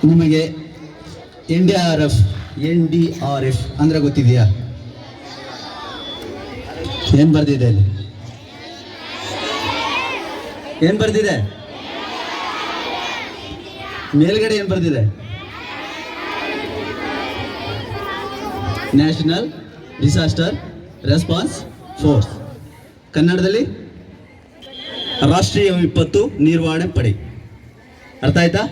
ನಿಮಗೆ NDRF ಅಂದರೆ ಗೊತ್ತಿದೆಯಾ? ಏನು ಬರ್ದಿದೆ ಅಲ್ಲಿ? ಏನು ಬರ್ದಿದೆ? ಮೇಲ್ಗಡೆ ಏನು ಬರ್ದಿದೆ? National disaster response force. ಕನ್ನಡದಲ್ಲಿ ರಾಷ್ಟ್ರೀಯ ವಿಪತ್ತು ನಿರ್ವಹಣೆ ಪಡೆ. ಅರ್ಥ ಆಯ್ತಾ?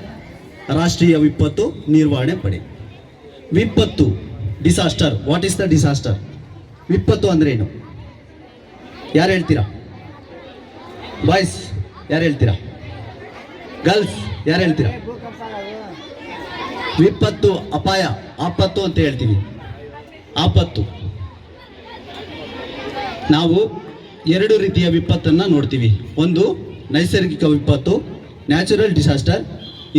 ರಾಷ್ಟ್ರೀಯ ವಿಪತ್ತು ನಿರ್ವಹಣೆ ಪಡೆ. ವಿಪತ್ತು, disaster. What is the disaster? ವಿಪತ್ತು ಅಂದ್ರೆ ಏನು? ಯಾರು ಹೇಳ್ತೀರಾ? ಬಾಯ್ಸ್ ಯಾರು ಹೇಳ್ತೀರಾ? ಗರ್ಲ್ಸ್ ಯಾರು ಹೇಳ್ತೀರಾ? ವಿಪತ್ತು, ಅಪಾಯ, ಆಪತ್ತು ಅಂತ ಹೇಳ್ತೀವಿ. ಆಪತ್ತು. ನಾವು ಎರಡು ರೀತಿಯ ವಿಪತ್ತನ್ನು ನೋಡ್ತೀವಿ. ಒಂದು ನೈಸರ್ಗಿಕ ವಿಪತ್ತು, ನ್ಯಾಚುರಲ್ ಡಿಸಾಸ್ಟರ್.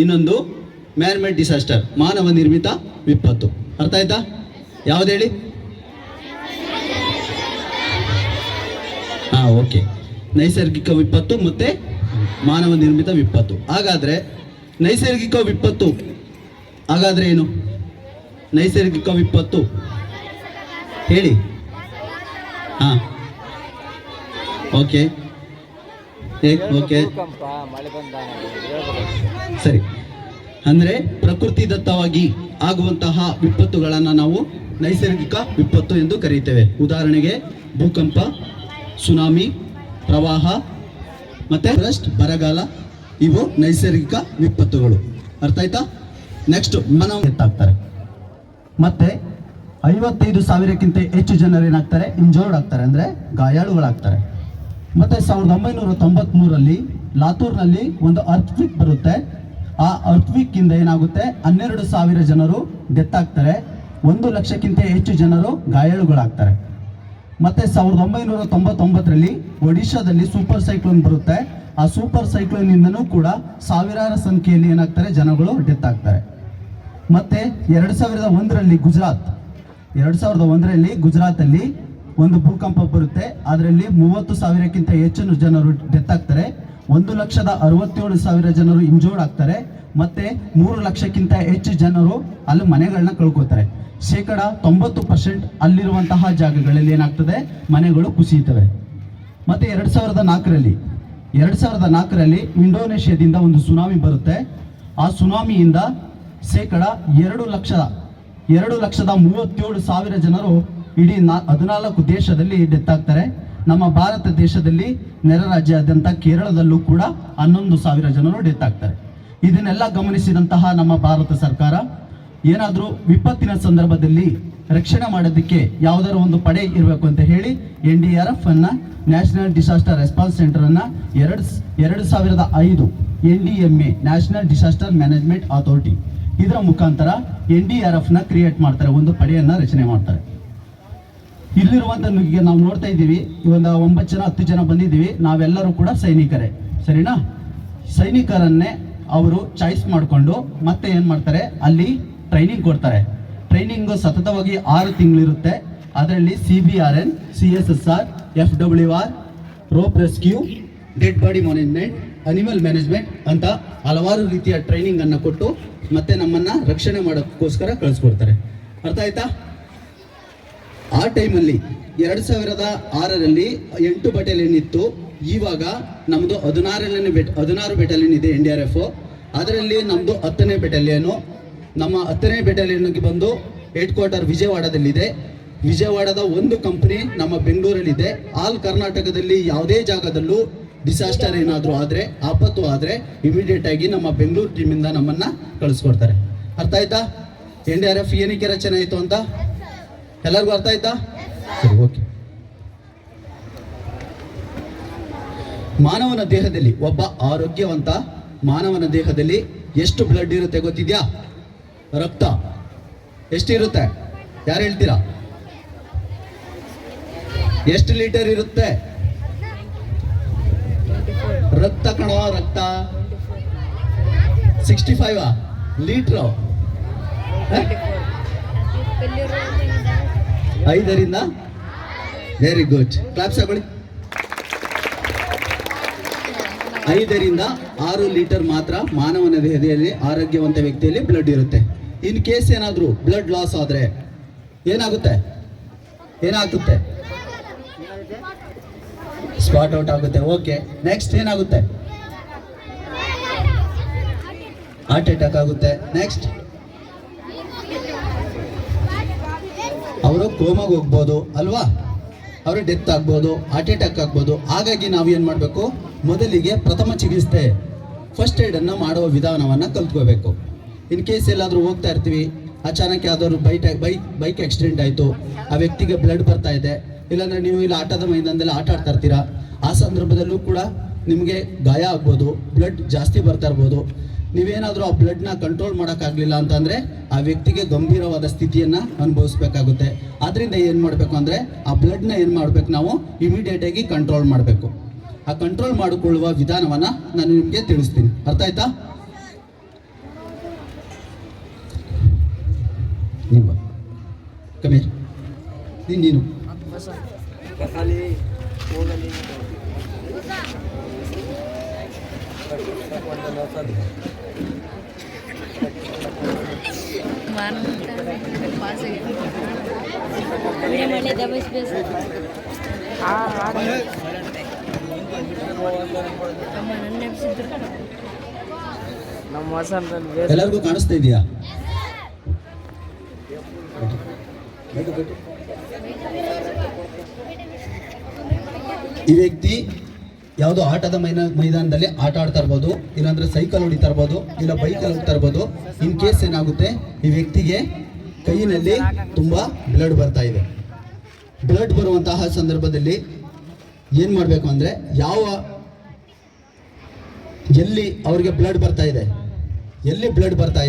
ಇನ್ನೊಂದು ಮ್ಯಾನ್ ಮೇಡ್ ಡಿಸಾಸ್ಟರ್, ಮಾನವ ನಿರ್ಮಿತ ವಿಪತ್ತು. ಅರ್ಥ ಆಯ್ತಾ? ಯಾವ್ದು ಹೇಳಿ? ಓಕೆ. ನೈಸರ್ಗಿಕ ವಿಪತ್ತು ಮತ್ತೆ ಮಾನವ ನಿರ್ಮಿತ ವಿಪತ್ತು. ಹಾಗಾದ್ರೆ ನೈಸರ್ಗಿಕ ವಿಪತ್ತು ಹಾಗಾದ್ರೆ ಏನು? ನೈಸರ್ಗಿಕ ವಿಪತ್ತು ಹೇಳಿ. ಓಕೆ ಓಕೆ ಸರಿ. ಅಂದರೆ ಪ್ರಕೃತಿ ದತ್ತವಾಗಿ ಆಗುವಂತಹ ವಿಪತ್ತುಗಳನ್ನು ನಾವು ನೈಸರ್ಗಿಕ ವಿಪತ್ತು ಎಂದು ಕರೆಯುತ್ತೇವೆ. ಉದಾಹರಣೆಗೆ ಭೂಕಂಪ, ಸುನಾಮಿ, ಪ್ರವಾಹ ಮತ್ತೆ ಬರಗಾಲ, ಇವು ನೈಸರ್ಗಿಕ ವಿಪತ್ತುಗಳು. ಅರ್ಥ ಆಯ್ತಾ? ನೆಕ್ಸ್ಟ್ ಮನವ ಎತ್ತಾಗ್ತಾರೆ. ಮತ್ತೆ 55,000ಕ್ಕಿಂತ ಹೆಚ್ಚು ಜನರು ಏನಾಗ್ತಾರೆ? ಇಂಜೋರ್ಡ್ ಆಗ್ತಾರೆ, ಅಂದರೆ ಗಾಯಾಳುಗಳಾಗ್ತಾರೆ. ಮತ್ತೆ 1993ರಲ್ಲಿ ಲಾತೂರ್ನಲ್ಲಿ ಒಂದು ಅರ್ಥ್ಕ್ವೇಕ್ ಬರುತ್ತೆ. ಆ ಅರ್ಥ್ಕ್ವೇಕ್ ಇಂದ ಏನಾಗುತ್ತೆ? 12,000 ಜನರು ಡೆತ್ ಆಗ್ತಾರೆ, 1 ಲಕ್ಷಕ್ಕಿಂತ ಹೆಚ್ಚು ಜನರು ಗಾಯಾಳುಗಳಾಗ್ತಾರೆ. ಮತ್ತೆ 1999ರಲ್ಲಿ ಒಡಿಶಾದಲ್ಲಿ ಸೂಪರ್ ಸೈಕ್ಲೋನ್ ಬರುತ್ತೆ. ಆ ಸೂಪರ್ ಸೈಕ್ಲೋನ್ ಇಂದನೂ ಕೂಡ ಸಾವಿರಾರು ಸಂಖ್ಯೆಯಲ್ಲಿ ಏನಾಗ್ತಾರೆ? ಜನಗಳು ಡೆತ್ ಆಗ್ತಾರೆ. ಮತ್ತೆ 2001ರಲ್ಲಿ ಗುಜರಾತಲ್ಲಿ ಒಂದು ಭೂಕಂಪ ಬರುತ್ತೆ. ಅದರಲ್ಲಿ 30,000ಕ್ಕಿಂತ ಹೆಚ್ಚು ಜನರು ಡೆತ್ ಆಗ್ತಾರೆ, 1,67,000 ಜನರು ಇಂಜೋರ್ಡ್ ಆಗ್ತಾರೆ. ಮತ್ತೆ 3 ಲಕ್ಷಕ್ಕಿಂತ ಹೆಚ್ಚು ಜನರು ಅಲ್ಲಿ ಮನೆಗಳನ್ನ ಕಳ್ಕೊತಾರೆ. 90% ಅಲ್ಲಿರುವಂತಹ ಜಾಗಗಳಲ್ಲಿ ಏನಾಗ್ತದೆ? ಮನೆಗಳು ಕುಸಿಯುತ್ತವೆ. ಮತ್ತೆ 2004ರಲ್ಲಿ ಇಂಡೋನೇಷ್ಯಾದಿಂದ ಒಂದು ಸುನಾಮಿ ಬರುತ್ತೆ. ಆ ಸುನಾಮಿಯಿಂದ 2,37,000 ಜನರು ಇಡೀ 14 ದೇಶದಲ್ಲಿ ಡೆತ್ ಆಗ್ತಾರೆ. ನಮ್ಮ ಭಾರತ ದೇಶದಲ್ಲಿ ನೆರೆ ರಾಜ್ಯಾದ್ಯಂತ ಕೇರಳದಲ್ಲೂ ಕೂಡ 11,000 ಜನರು ಡೆತ್ ಆಗ್ತಾರೆ. ಇದನ್ನೆಲ್ಲ ಗಮನಿಸಿದಂತಹ ನಮ್ಮ ಭಾರತ ಸರ್ಕಾರ ಏನಾದರೂ ವಿಪತ್ತಿನ ಸಂದರ್ಭದಲ್ಲಿ ರಕ್ಷಣೆ ಮಾಡೋದಕ್ಕೆ ಯಾವುದಾದ್ರು ಒಂದು ಪಡೆ ಇರಬೇಕು ಅಂತ ಹೇಳಿ NDRF ಅನ್ನ, ನ್ಯಾಷನಲ್ ಡಿಸಾಸ್ಟರ್ ರೆಸ್ಪಾನ್ಸ್ ಸೆಂಟರ್ ಅನ್ನ 2005 NDMA, national disaster management authority, ಇದರ ಮುಖಾಂತರ NDRF ನ ಕ್ರಿಯೇಟ್ ಮಾಡ್ತಾರೆ, ಒಂದು ಪಡೆಯನ್ನ ರಚನೆ ಮಾಡ್ತಾರೆ. ಇಲ್ಲಿರುವಂತ ನಾವು ನೋಡ್ತಾ ಇದ್ದೀವಿ, ಒಂದು 9 ಜನ 10 ಜನ ಬಂದಿದ್ದೀವಿ. ನಾವೆಲ್ಲರೂ ಕೂಡ ಸೈನಿಕರೇ, ಸರಿನಾ? ಸೈನಿಕರನ್ನೇ ಅವರು ಚಾಯ್ಸ್ ಮಾಡಿಕೊಂಡು ಮತ್ತೆ ಏನು ಮಾಡ್ತಾರೆ? ಅಲ್ಲಿ ಟ್ರೈನಿಂಗ್ ಕೊಡ್ತಾರೆ. ಟ್ರೈನಿಂಗ್ ಸತತವಾಗಿ 6 ತಿಂಗಳಿರುತ್ತೆ. ಅದರಲ್ಲಿ CBRN, CSSR, FWR, rope rescue, dead body management, animal management ಅಂತ ಹಲವಾರು ರೀತಿಯ ಟ್ರೈನಿಂಗ್ ಅನ್ನು ಕೊಟ್ಟು ಮತ್ತೆ ನಮ್ಮನ್ನ ರಕ್ಷಣೆ ಮಾಡೋಕ್ಕೋಸ್ಕರ ಕಳಿಸ್ಕೊಡ್ತಾರೆ. ಅರ್ಥ ಆಯ್ತಾ? ಆ ಟೈಮಲ್ಲಿ 2006ರಲ್ಲಿ 8 ಬೆಟಾಲಿಯನ್ ಇತ್ತು. ಇವಾಗ ನಮ್ಮದು 16 ಬೆಟಾಲಿಯನ್ ಇದೆ NDRF. ಅದರಲ್ಲಿ ನಮ್ಮದು 10ನೇ ಬೆಟಾಲಿಯನು. ನಮ್ಮ 10ನೇ ಬೆಟಾಲಿಯನ್ಗೆ ಬಂದು ಹೆಡ್ ಕ್ವಾರ್ಟರ್ ವಿಜಯವಾಡದಲ್ಲಿದೆ. ವಿಜಯವಾಡದ ಒಂದು ಕಂಪನಿ ನಮ್ಮ ಬೆಂಗಳೂರಲ್ಲಿದೆ. ಆಲ್ ಕರ್ನಾಟಕದಲ್ಲಿ ಯಾವುದೇ ಜಾಗದಲ್ಲೂ ಡಿಸಾಸ್ಟರ್ ಏನಾದರೂ ಆದರೆ, ಆಪತ್ತು ಆದರೆ ಇಮಿಡಿಯೇಟ್ ಆಗಿ ನಮ್ಮ ಬೆಂಗಳೂರು ಟೀಮಿಂದ ನಮ್ಮನ್ನ ಕಳಿಸ್ಕೊಡ್ತಾರೆ. ಅರ್ಥ ಆಯ್ತಾ? NDRF ಏನಕ್ಕೆ ರಚನೆ ಆಯಿತು ಅಂತ ಎಲ್ಲರಿಗೂ ಅರ್ಥ ಆಯ್ತಾ? ಸರಿ, ಓಕೆ. ಮಾನವನ ದೇಹದಲ್ಲಿ, ಒಬ್ಬ ಆರೋಗ್ಯವಂತ ಮಾನವನ ದೇಹದಲ್ಲಿ ಎಷ್ಟು ಬ್ಲಡ್ ಇರುತ್ತೆ ಗೊತ್ತಿದ್ಯಾ? ರಕ್ತ ಎಷ್ಟಿರುತ್ತೆ? ಯಾರು ಹೇಳ್ತೀರಾ? ಎಷ್ಟು ಲೀಟರ್ ಇರುತ್ತೆ ರಕ್ತ? ಕಣೋ, ರಕ್ತ 65 ಲೀಟ್ರು. 5ರಿಂದ ವೆರಿ ಗುಡ್. ಕ್ಲಾಪ್ಸ್ ಹಾಕೊಳ್ಳಿ. 5ರಿಂದ 6 ಲೀಟರ್ ಮಾತ್ರ ಮಾನವನ ದೇಹದಲ್ಲಿ ಆರೋಗ್ಯವಂತ ವ್ಯಕ್ತಿಯಲ್ಲಿ ಬ್ಲಡ್ ಇರುತ್ತೆ. ಇನ್ ಕೇಸ್ ಏನಾದರೂ ಬ್ಲಡ್ ಲಾಸ್ ಆದರೆ ಏನಾಗುತ್ತೆ? ಸ್ಪಾಟ್ ಔಟ್ ಆಗುತ್ತೆ. ಓಕೆ, ನೆಕ್ಸ್ಟ್ ಏನಾಗುತ್ತೆ? ಹಾರ್ಟ್ ಅಟ್ಯಾಕ್ ಆಗುತ್ತೆ. ನೆಕ್ಸ್ಟ್ ಅವರು ಕೋಮಾಗ ಹೋಗ್ಬೋದು ಅಲ್ವಾ, ಅವರು ಡೆತ್ ಆಗ್ಬೋದು, ಹಾರ್ಟ್ ಅಟ್ಯಾಕ್ ಆಗ್ಬೋದು. ಹಾಗಾಗಿ ನಾವು ಏನು ಮಾಡಬೇಕು? ಮೊದಲಿಗೆ ಪ್ರಥಮ ಚಿಕಿತ್ಸೆ ಫಸ್ಟ್ ಏಡನ್ನು ಮಾಡುವ ವಿಧಾನವನ್ನು ಕಲ್ತ್ಕೋಬೇಕು. ಇನ್ ಕೇಸ್ ಎಲ್ಲಾದರೂ ಹೋಗ್ತಾ ಇರ್ತೀವಿ, ಅಚಾನಕ್ ಯಾವ್ದಾದ್ರು ಬೈಕ್ ಆಕ್ಸಿಡೆಂಟ್ ಆಯಿತು, ಆ ವ್ಯಕ್ತಿಗೆ ಬ್ಲಡ್ ಬರ್ತಾ ಇದೆ, ಇಲ್ಲಾಂದರೆ ನೀವು ಇಲ್ಲಿ ಆಟದ ಮೈದಾನದಲ್ಲಿ ಆಟ ಆಡ್ತಾ ಇರ್ತೀರಾ, ಆ ಸಂದರ್ಭದಲ್ಲೂ ಕೂಡ ನಿಮಗೆ ಗಾಯ ಆಗ್ಬೋದು, ಬ್ಲಡ್ ಜಾಸ್ತಿ ಬರ್ತಾ ಇರ್ಬೋದು. ನೀವೇನಾದರೂ ಆ ಬ್ಲಡ್ನ ಕಂಟ್ರೋಲ್ ಮಾಡೋಕ್ಕಾಗಲಿಲ್ಲ ಅಂತಂದರೆ ಆ ವ್ಯಕ್ತಿಗೆ ಗಂಭೀರವಾದ ಸ್ಥಿತಿಯನ್ನು ಅನುಭವಿಸ್ಬೇಕಾಗುತ್ತೆ. ಆದ್ದರಿಂದ ಏನು ಮಾಡಬೇಕು ಅಂದರೆ ಆ ಬ್ಲಡ್ನ ಏನು ಮಾಡಬೇಕು? ನಾವು ಇಮಿಡಿಯೇಟಾಗಿ ಕಂಟ್ರೋಲ್ ಮಾಡಬೇಕು. ಆ ಕಂಟ್ರೋಲ್ ಮಾಡಿಕೊಳ್ಳುವ ವಿಧಾನವನ್ನು ನಾನು ನಿಮಗೆ ತಿಳಿಸ್ತೀನಿ. ಅರ್ಥ ಆಯ್ತಾ? ನಿಮ್ಮ ಕಮೀರ್ ನೀನು ಎಲ್ಲರಿಗೂ ಕಾಣಿಸ್ತಾ ಇದೆಯಾ? ಈ ವ್ಯಕ್ತಿ ಯಾವುದೋ ಆಟದ ಮೈದಾನದಲ್ಲಿ ಆಟ ಆಡ್ತಾ ಇರ್ಬೋದು, ಇಲ್ಲಾಂದ್ರೆ ಸೈಕಲ್ ಹೊಡಿತಾ ಇರ್ಬೋದು, ಇಲ್ಲ ಬೈಕಲ್ಲಿ ಹೋಗ್ತಾ ಇರ್ಬೋದು. ಇನ್ ಕೇಸ್ ಏನಾಗುತ್ತೆ, ಈ ವ್ಯಕ್ತಿಗೆ ಕೈಯಿನಲ್ಲಿ ತುಂಬಾ ಬ್ಲಡ್ ಬರ್ತಾ ಇದೆ. ಬ್ಲಡ್ ಬರುವಂತಹ ಸಂದರ್ಭದಲ್ಲಿ ಏನ್ ಮಾಡಬೇಕು ಅಂದ್ರೆ, ಎಲ್ಲಿ ಅವ್ರಿಗೆ ಬ್ಲಡ್ ಬರ್ತಾ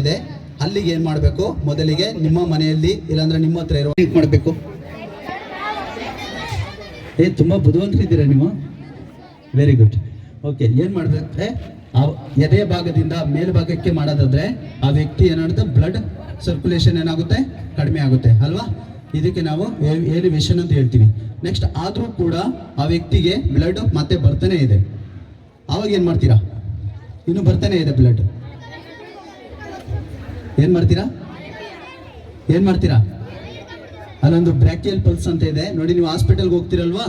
ಇದೆ, ಅಲ್ಲಿಗೆ ಏನ್ ಮಾಡಬೇಕು? ಮೊದಲಿಗೆ ನಿಮ್ಮ ಮನೆಯಲ್ಲಿ ಇಲ್ಲಾಂದ್ರೆ ನಿಮ್ಮ ಹತ್ರ ಇರೋ ಮಾಡಬೇಕು. ತುಂಬಾ ಬುದ್ಧಿವಂತರಿದ್ದೀರಾ ನೀವು, ವೆರಿ ಗುಡ್. ಓಕೆ, ಏನ್ ಮಾಡ್ಬೇಕಂದ್ರೆ ಎದೆ ಭಾಗದಿಂದ ಮೇಲ್ಭಾಗಕ್ಕೆ ಮಾಡೋದಾದ್ರೆ ಆ ವ್ಯಕ್ತಿ ಏನಾಗುತ್ತೆ, ಬ್ಲಡ್ ಸರ್ಕ್ಯುಲೇಷನ್ ಏನಾಗುತ್ತೆ, ಕಡಿಮೆ ಆಗುತ್ತೆ ಅಲ್ವಾ. ಇದಕ್ಕೆ ನಾವು ಎಲಿವೇಶನ್ ಅಂತ ಹೇಳ್ತೀವಿ. ನೆಕ್ಸ್ಟ್ ಆದ್ರೂ ಕೂಡ ಆ ವ್ಯಕ್ತಿಗೆ ಬ್ಲಡ್ ಮತ್ತೆ ಬರ್ತಾನೆ ಇದೆ. ಆವಾಗ ಏನ್ ಮಾಡ್ತೀರಾ? ಇನ್ನು ಬರ್ತಾನೆ ಇದೆ ಬ್ಲಡ್, ಏನ್ ಮಾಡ್ತೀರಾ? ಅಲ್ಲೊಂದು ಬ್ರಾಕಿಯಲ್ ಪಲ್ಸ್ ಅಂತ ಇದೆ ನೋಡಿ. ನೀವು ಹಾಸ್ಪಿಟಲ್ಗೆ ಹೋಗ್ತಿರಲ್ವಾ,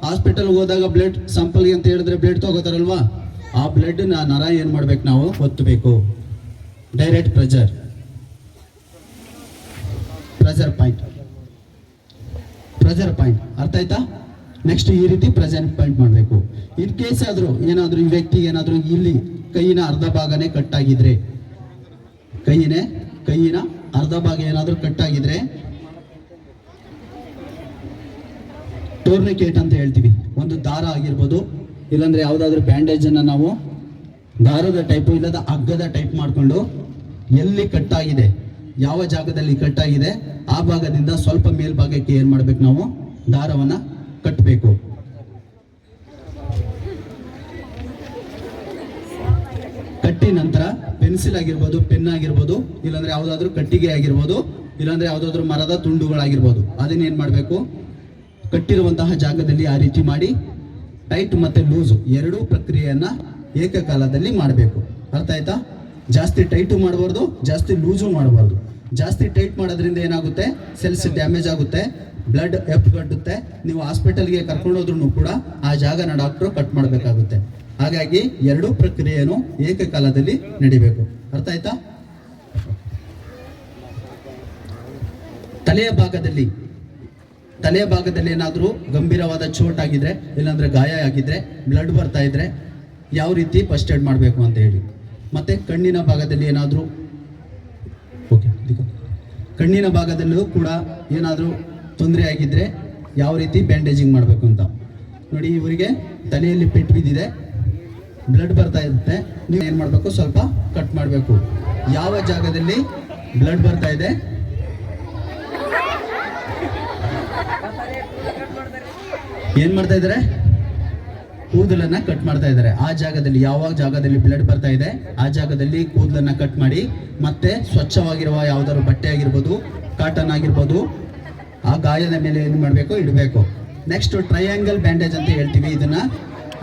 ಹಾಸ್ಪಿಟಲ್ಗೆ ಹೋದಾಗ ಬ್ಲಡ್ ಸ್ಯಾಂಪಲ್ಗೆ ಅಂತ ಹೇಳಿದ್ರೆ ಬ್ಲಡ್ ತಗೋತಾರಲ್ವಾ, ಆ ಬ್ಲಡ್ ನರ ಏನ್ ಮಾಡ್ಬೇಕು? ನಾವು ಒತ್ತಬೇಕು. ಡೈರೆಕ್ಟ್ ಪ್ರೆಷರ್ ಪಾಯಿಂಟ್ ಅರ್ಥ ಆಯ್ತಾ? ನೆಕ್ಸ್ಟ್ ಈ ರೀತಿ ಪ್ರೆಷರ್ ಪಾಯಿಂಟ್ ಮಾಡಬೇಕು. ಇನ್ ಕೇಸ್ ಆದ್ರೂ ಏನಾದ್ರು ಈ ವ್ಯಕ್ತಿಗೆ ಏನಾದ್ರು ಇಲ್ಲಿ ಕೈಯಿನ ಅರ್ಧ ಭಾಗನೇ ಕಟ್ಟಾಗಿದ್ರೆ, ಕೈಯಿನ ಅರ್ಧ ಭಾಗ ಏನಾದ್ರೂ ಕಟ್ಟಾಗಿದ್ರೆ ಟೋರ್ನಿಕೇಟ್ ಅಂತ ಹೇಳ್ತೀವಿ. ಒಂದು ದಾರ ಆಗಿರ್ಬೋದು, ಇಲ್ಲಾಂದ್ರೆ ಯಾವ್ದಾದ್ರು ಬ್ಯಾಂಡೇಜ್ ಅನ್ನ ನಾವು ದಾರದ ಟೈಪ್ ಇಲ್ಲದ ಹಗ್ಗದ ಟೈಪ್ ಮಾಡಿಕೊಂಡು ಎಲ್ಲಿ ಕಟ್ಟಾಗಿದೆ, ಯಾವ ಜಾಗದಲ್ಲಿ ಕಟ್ಟಾಗಿದೆ ಆ ಭಾಗದಿಂದ ಸ್ವಲ್ಪ ಮೇಲ್ಭಾಗಕ್ಕೆ ಏನ್ ಮಾಡ್ಬೇಕು? ನಾವು ದಾರವನ್ನ ಕಟ್ಟಬೇಕು. ಕಟ್ಟಿ ನಂತರ ಪೆನ್ಸಿಲ್ ಆಗಿರ್ಬೋದು, ಪೆನ್ ಆಗಿರ್ಬೋದು, ಇಲ್ಲಾಂದ್ರೆ ಯಾವ್ದಾದ್ರು ಕಟ್ಟಿಗೆ ಆಗಿರ್ಬೋದು, ಇಲ್ಲಾಂದ್ರೆ ಯಾವ್ದಾದ್ರು ಮರದ ತುಂಡುಗಳಾಗಿರ್ಬೋದು, ಅದನ್ನ ಏನ್ ಮಾಡ್ಬೇಕು? ಕಟ್ಟಿರುವಂತಹ ಜಾಗದಲ್ಲಿ ಆ ರೀತಿ ಮಾಡಿ ಟೈಟ್ ಮತ್ತೆ ಲೂಸು ಎರಡೂ ಪ್ರಕ್ರಿಯೆಯನ್ನ ಏಕಕಾಲದಲ್ಲಿ ಮಾಡಬೇಕು. ಅರ್ಥ ಆಯ್ತಾ? ಜಾಸ್ತಿ ಟೈಟು ಮಾಡಬಾರ್ದು, ಜಾಸ್ತಿ ಲೂಸು ಮಾಡಬಾರ್ದು. ಜಾಸ್ತಿ ಟೈಟ್ ಮಾಡೋದ್ರಿಂದ ಏನಾಗುತ್ತೆ? ಸೆಲ್ಸ್ ಡ್ಯಾಮೇಜ್ ಆಗುತ್ತೆ, ಬ್ಲಡ್ ಎಪ್ಪಗಟ್ಟುತ್ತೆ. ನೀವು ಹಾಸ್ಪಿಟಲ್ಗೆ ಕರ್ಕೊಂಡೋದ್ರೂ ಕೂಡ ಆ ಜಾಗನ ಡಾಕ್ಟ್ರು ಕಟ್ ಮಾಡಬೇಕಾಗುತ್ತೆ. ಹಾಗಾಗಿ ಎರಡೂ ಪ್ರಕ್ರಿಯೆಯನ್ನು ಏಕಕಾಲದಲ್ಲಿ ನಡಿಬೇಕು. ಅರ್ಥ ಆಯ್ತಾ? ತಲೆಯ ಭಾಗದಲ್ಲಿ ಏನಾದರೂ ಗಂಭೀರವಾದ ಚೋಟಾಗಿದ್ರೆ, ಇಲ್ಲಾಂದ್ರೆ ಗಾಯ ಆಗಿದ್ರೆ, ಬ್ಲಡ್ ಬರ್ತಾ ಇದ್ರೆ ಯಾವ ರೀತಿ ಫಸ್ಟ್ ಏಡ್ ಮಾಡಬೇಕು ಅಂತ ಹೇಳಿ. ಮತ್ತೆ ಕಣ್ಣಿನ ಭಾಗದಲ್ಲಿ ಏನಾದರೂ ಕಣ್ಣಿನ ಭಾಗದಲ್ಲೂ ಕೂಡ ಏನಾದರೂ ತೊಂದರೆ ಆಗಿದ್ರೆ ಯಾವ ರೀತಿ ಬ್ಯಾಂಡೇಜಿಂಗ್ ಮಾಡಬೇಕು ಅಂತ ನೋಡಿ. ಇವರಿಗೆ ತಲೆಯಲ್ಲಿ ಪೆಟ್ಟು ಬಿದ್ದಿದೆ, ಬ್ಲಡ್ ಬರ್ತಾ ಇರುತ್ತೆ, ನೀವು ಏನು ಮಾಡಬೇಕು? ಸ್ವಲ್ಪ ಕಟ್ ಮಾಡಬೇಕು. ಯಾವ ಜಾಗದಲ್ಲಿ ಬ್ಲಡ್ ಬರ್ತಾ ಇದೆ, ಏನ್ ಮಾಡ್ತಾ ಇದ್ದಾರೆ? ಕೂದಲನ್ನ ಕಟ್ ಮಾಡ್ತಾ ಇದ್ದಾರೆ. ಆ ಜಾಗದಲ್ಲಿ ಯಾವ ಜಾಗದಲ್ಲಿ ಬ್ಲಡ್ ಬರ್ತಾ ಇದೆ ಆ ಜಾಗದಲ್ಲಿ ಕೂದಲನ್ನ ಕಟ್ ಮಾಡಿ ಮತ್ತೆ ಸ್ವಚ್ಛವಾಗಿರುವ ಯಾವ್ದಾದ್ರು ಬಟ್ಟೆ ಆಗಿರ್ಬೋದು, ಕಾಟನ್ ಆಗಿರ್ಬೋದು, ಆ ಗಾಯದ ಮೇಲೆ ಏನು ಮಾಡಬೇಕು? ಇಡಬೇಕು. ನೆಕ್ಸ್ಟ್ ಟ್ರಯಾಂಗಲ್ ಬ್ಯಾಂಡೇಜ್ ಅಂತ ಹೇಳ್ತೀವಿ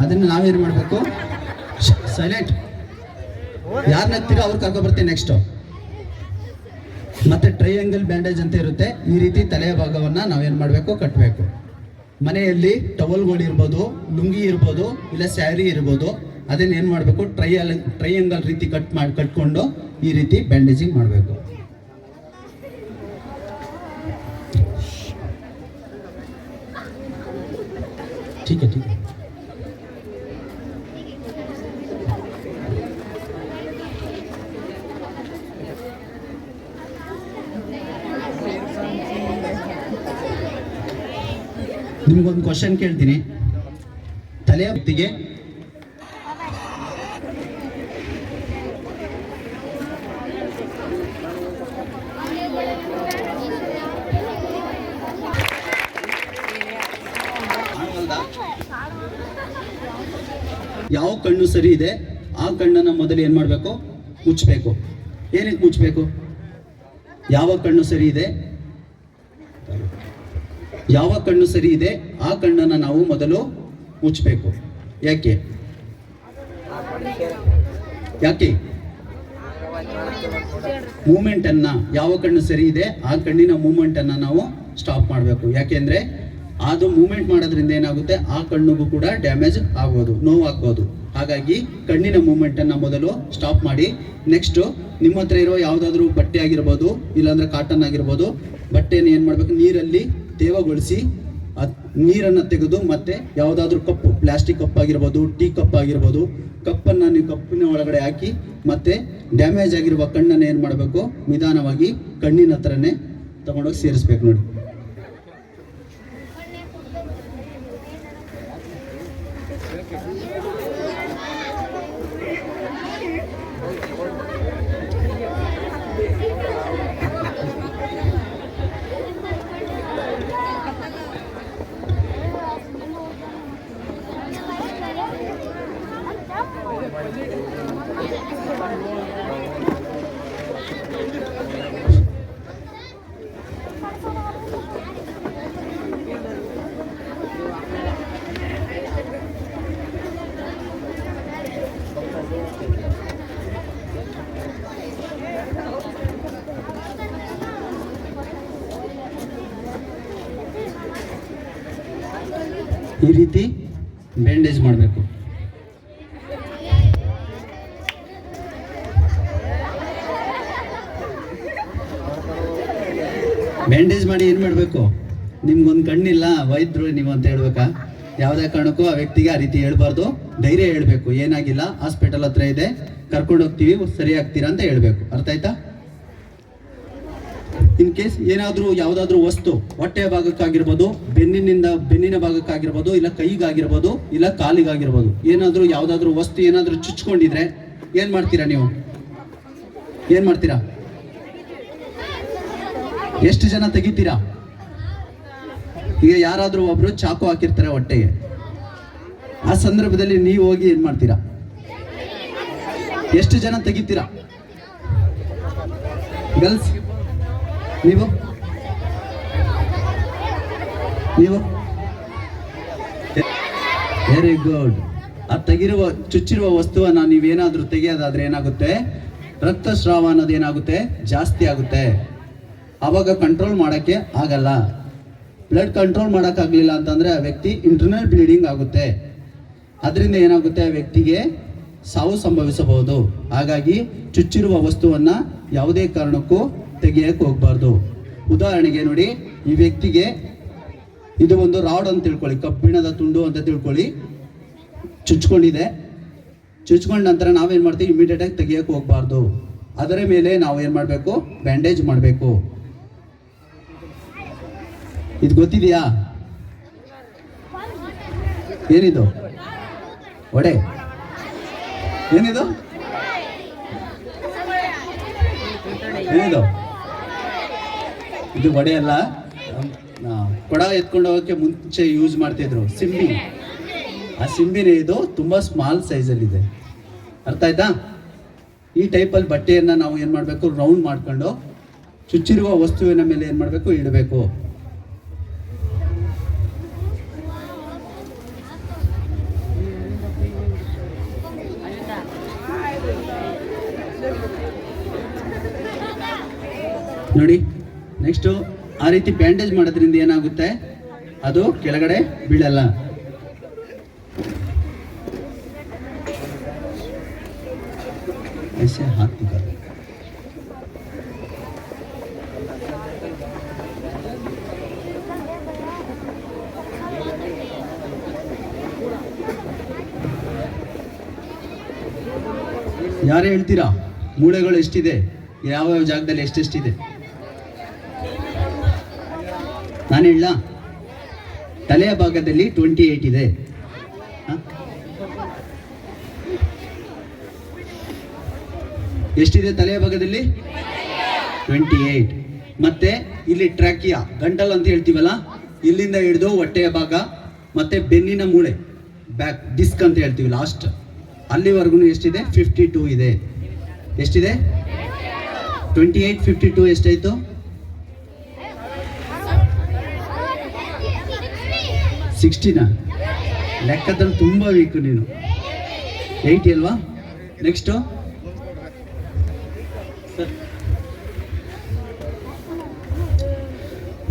ಅದನ್ನ ನಾವೇನು ಮಾಡಬೇಕು? ಸೈಲೆಂಟ್. ಯಾರು ನಗ್ತೀರೋ ಅವ್ರು ಕರ್ಕೊಬರ್ತೀನಿ ನೆಕ್ಸ್ಟ್. ಮತ್ತೆ ಟ್ರೈಯಾಂಗಲ್ ಬ್ಯಾಂಡೇಜ್ ಅಂತ ಇರುತ್ತೆ. ಈ ರೀತಿ ತಲೆಯ ಭಾಗವನ್ನ ನಾವೇನ್ ಮಾಡಬೇಕು, ಕಟ್ಟಬೇಕು. ಮನೆಯಲ್ಲಿ ಟವಲ್ಗಳು ಇರ್ಬೋದು, ಲುಂಗಿ ಇರ್ಬೋದು, ಇಲ್ಲ ಸ್ಯಾರಿ ಇರ್ಬೋದು, ಅದನ್ನ ಏನ್ ಮಾಡಬೇಕು, ಟ್ರೈಯಾಂಗಲ್ ರೀತಿ ಕಟ್ಕೊಂಡು ಈ ರೀತಿ ಬ್ಯಾಂಡೇಜಿಂಗ್ ಮಾಡಬೇಕು. ठीक है. ನಿಮಗೊಂದು ಕ್ವಶನ್ ಕೇಳ್ತೀನಿ. ತಲೆಯ ವ್ಯಕ್ತಿಗೆ ಯಾವ ಕಣ್ಣು ಸರಿ ಇದೆ ಆ ಕಣ್ಣನ್ನ ಮೊದಲು ಏನ್ ಮಾಡಬೇಕು, ಮುಚ್ಚಬೇಕು. ಏನಕ್ಕೆ ಮುಚ್ಚಬೇಕು? ಯಾವ ಕಣ್ಣು ಸರಿ ಇದೆ ಆ ಕಣ್ಣನ್ನ ನಾವು ಮೊದಲು ಮುಚ್ಚಬೇಕು. ಯಾಕೆ ಮೂಮೆಂಟ್ ಅನ್ನ, ಯಾವ ಕಣ್ಣು ಸರಿ ಇದೆ ಆ ಕಣ್ಣಿನ ಮೂಮೆಂಟ್ ಅನ್ನ ನಾವು ಸ್ಟಾಪ್ ಮಾಡಬೇಕು. ಯಾಕೆಂದ್ರೆ ಅದು ಮೂವ್ಮೆಂಟ್ ಮಾಡೋದ್ರಿಂದ ಏನಾಗುತ್ತೆ, ಆ ಕಣ್ಣಿಗೂ ಕೂಡ ಡ್ಯಾಮೇಜ್ ಆಗ್ಬೋದು, ನೋವಾಗ್ಬೋದು. ಹಾಗಾಗಿ ಕಣ್ಣಿನ ಮೂವ್ಮೆಂಟ್ ಅನ್ನ ಮೊದಲು ಸ್ಟಾಪ್ ಮಾಡಿ. ನೆಕ್ಸ್ಟ್, ನಿಮ್ಮ ಹತ್ರ ಇರೋ ಯಾವ್ದಾದ್ರು ಬಟ್ಟೆ ಆಗಿರ್ಬೋದು, ಇಲ್ಲಾಂದ್ರೆ ಕಾಟನ್ ಆಗಿರ್ಬೋದು, ಬಟ್ಟೆನ ಏನ್ ಮಾಡ್ಬೇಕು, ನೀರಲ್ಲಿ ತೇವಗೊಳಿಸಿ ನೀರನ್ನ ತೆಗೆದು ಮತ್ತೆ ಯಾವ್ದಾದ್ರು ಕಪ್ಪು, ಪ್ಲಾಸ್ಟಿಕ್ ಕಪ್ ಆಗಿರ್ಬೋದು, ಟೀ ಕಪ್ ಆಗಿರ್ಬೋದು, ಕಪ್ಪನ್ನ ನೀವು ಕಪ್ಪಿನ ಒಳಗಡೆ ಹಾಕಿ ಮತ್ತೆ ಡ್ಯಾಮೇಜ್ ಆಗಿರುವ ಕಣ್ಣನ್ನ ಏನ್ ಮಾಡಬೇಕು, ನಿಧಾನವಾಗಿ ಕಣ್ಣಿನ ಹತ್ರನೇ ತಗೊಂಡೋಗಿ ಸೇರಿಸ್ಬೇಕು. ನೋಡಿ, ಈ ರೀತಿ ಬ್ಯಾಂಡೇಜ್ ಮಾಡಬೇಕು. ಬ್ಯಾಂಡೇಜ್ ಮಾಡಿ ಏನ್ ಮಾಡಬೇಕು, ನಿಮ್ಗೊಂದು ಕಣ್ಣಿಲ್ಲ ವೈದ್ಯರು ನೀವು ಅಂತ ಹೇಳ್ಬೇಕಾ? ಯಾವುದೇ ಕಾರಣಕ್ಕೂ ಆ ವ್ಯಕ್ತಿಗೆ ಆ ರೀತಿ ಹೇಳ್ಬಾರ್ದು. ಧೈರ್ಯ ಹೇಳ್ಬೇಕು, ಏನಾಗಿಲ್ಲ, ಹಾಸ್ಪಿಟಲ್ ಹತ್ರ ಇದೆ, ಕರ್ಕೊಂಡು ಹೋಗ್ತೀವಿ, ಸರಿ ಆಗ್ತೀರಾ ಅಂತ ಹೇಳ್ಬೇಕು. ಅರ್ಥ ಆಯ್ತಾ? ಇನ್ ಕೇಸ್ ಏನಾದ್ರೂ ಯಾವ್ದಾದ್ರು ವಸ್ತು ಹೊಟ್ಟೆಯ ಭಾಗಕ್ಕಾಗಿರ್ಬೋದು, ಬೆನ್ನಿನ ಭಾಗಕ್ಕಾಗಿರ್ಬೋದು, ಇಲ್ಲ ಕೈಗಾಗಿರ್ಬೋದು, ಇಲ್ಲ ಕಾಲಿಗಾಗಿರ್ಬೋದು, ಏನಾದ್ರೂ ಯಾವ್ದಾದ್ರು ವಸ್ತು ಏನಾದ್ರೂ ಚುಚ್ಕೊಂಡಿದ್ರೆ ಏನ್ ಮಾಡ್ತೀರಾ ನೀವು? ಎಷ್ಟು ಜನ ತೆಗಿತೀರಾ? ಈಗ ಯಾರಾದ್ರೂ ಒಬ್ರು ಚಾಕು ಹಾಕಿರ್ತಾರೆ ಹೊಟ್ಟೆಗೆ, ಆ ಸಂದರ್ಭದಲ್ಲಿ ನೀವು ಹೋಗಿ ಏನ್ ಮಾಡ್ತೀರಾ? ಎಷ್ಟು ಜನ ತೆಗಿತೀರಾ? ಗರ್ಲ್ಸ್, ನೀವು ವೆರಿ ಗುಡ್. ಆ ಚುಚ್ಚಿರುವ ವಸ್ತುವನ್ನ ನೀವೇನಾದ್ರೂ ತೆಗೆಯೋದಾದ್ರೆ ಏನಾಗುತ್ತೆ, ರಕ್ತಸ್ರಾವ ಅನ್ನೋದು ಏನಾಗುತ್ತೆ, ಜಾಸ್ತಿ ಆಗುತ್ತೆ. ಅವಾಗ ಕಂಟ್ರೋಲ್ ಮಾಡಕ್ಕೆ ಆಗಲ್ಲ. ಬ್ಲಡ್ ಕಂಟ್ರೋಲ್ ಮಾಡೋಕ್ಕಾಗಲಿಲ್ಲ ಅಂತಂದ್ರೆ ಆ ವ್ಯಕ್ತಿ ಇಂಟರ್ನಲ್ ಬ್ಲೀಡಿಂಗ್ ಆಗುತ್ತೆ. ಅದರಿಂದ ಏನಾಗುತ್ತೆ, ಆ ವ್ಯಕ್ತಿಗೆ ಸಾವು ಸಂಭವಿಸಬಹುದು. ಹಾಗಾಗಿ ಚುಚ್ಚಿರುವ ವಸ್ತುವನ್ನ ಯಾವುದೇ ಕಾರಣಕ್ಕೂ ತೆಗೆಯಕ್ಕೆ ಹೋಗ್ಬಾರ್ದು. ಉದಾಹರಣೆಗೆ ನೋಡಿ, ಈ ವ್ಯಕ್ತಿಗೆ ಇದು ಒಂದು ರಾಡ್ ಅಂತ ತಿಳ್ಕೊಳ್ಳಿ, ಕಬ್ಬಿಣದ ತುಂಡು ಅಂತ ತಿಳ್ಕೊಳ್ಳಿ, ಚುಚ್ಕೊಂಡಿದೆ. ಚುಚ್ಕೊಂಡ ನಂತರ ನಾವೇನ್ ಮಾಡ್ತೀವಿ, ಇಮಿಡಿಯೇಟ್ ಆಗಿ ತೆಗಿಯಕ್ಕೆ ಹೋಗ್ಬಾರ್ದು. ಅದರ ಮೇಲೆ ನಾವು ಏನ್ ಮಾಡ್ಬೇಕು, ಬ್ಯಾಂಡೇಜ್ ಮಾಡಬೇಕು. ಇದು ಗೊತ್ತಿದೆಯಾ? ಏನಿದು ಒಡೆ? ಏನಿದು ಇದು ಒಡೆ ಅಲ್ಲ. ಕೊಡ ಎತ್ಕೊಂಡು ಹೋಗೋಕ್ಕೆ ಮುಂಚೆ ಯೂಸ್ ಮಾಡ್ತಿದ್ರು ಸಿಂಬಿ. ಆ ಸಿಂಬಿನೇ ಇದು ತುಂಬಾ ಸ್ಮಾಲ್ ಸೈಜಲ್ಲಿ ಇದೆ. ಅರ್ಥ ಆಯ್ತಾ? ಈ ಟೈಪಲ್ಲಿ ಬಟ್ಟೆಯನ್ನ ನಾವು ಏನ್ ಮಾಡ್ಬೇಕು, ರೌಂಡ್ ಮಾಡ್ಕೊಂಡು ಚುಚ್ಚಿರುವ ವಸ್ತುವಿನ ಮೇಲೆ ಏನ್ ಮಾಡ್ಬೇಕು, ಇಡಬೇಕು. ನೋಡಿ. ನೆಕ್ಸ್ಟು ಆ ರೀತಿ ಬ್ಯಾಂಡೇಜ್ ಮಾಡೋದ್ರಿಂದ ಏನಾಗುತ್ತೆ, ಅದು ಕೆಳಗಡೆ ಬೀಳಲ್ಲ. ऐसे हाथ निकाल. ಯಾರು ಹೇಳ್ತೀರಾ ಮೂಳೆಗಳು ಎಷ್ಟಿದೆ, ಯಾವ ಜಾಗದಲ್ಲಿ ಎಷ್ಟೆಷ್ಟಿದೆ? ನಾನು ಹೇಳ, ತಲೆಯ ಭಾಗದಲ್ಲಿ 28 ಇದೆ. ಎಷ್ಟಿದೆ ತಲೆಯ ಭಾಗದಲ್ಲಿ? 28. ಮತ್ತೆ ಇಲ್ಲಿ ಟ್ರ್ಯಾಕಿಯಾ, ಗಂಟಲ್ ಅಂತ ಹೇಳ್ತೀವಲ್ಲ, ಇಲ್ಲಿಂದ ಹಿಡಿದು ಹೊಟ್ಟೆಯ ಭಾಗ ಮತ್ತೆ ಬೆನ್ನಿನ ಮೂಳೆ, ಬ್ಯಾಕ್ ಡಿಸ್ಕ್ ಅಂತ ಹೇಳ್ತೀವಿ ಲಾಸ್ಟ್, ಅಲ್ಲಿವರೆಗೂ ಎಷ್ಟಿದೆ? 52 ಇದೆ. ಎಷ್ಟಿದೆ? 28 52 ಎಷ್ಟಾಯ್ತು? 60ನ ಲೆಕ್ಕದಲ್ಲಿ ತುಂಬ ವೀಕು ನೀನು. 80 ಅಲ್ವಾ? ನೆಕ್ಸ್ಟು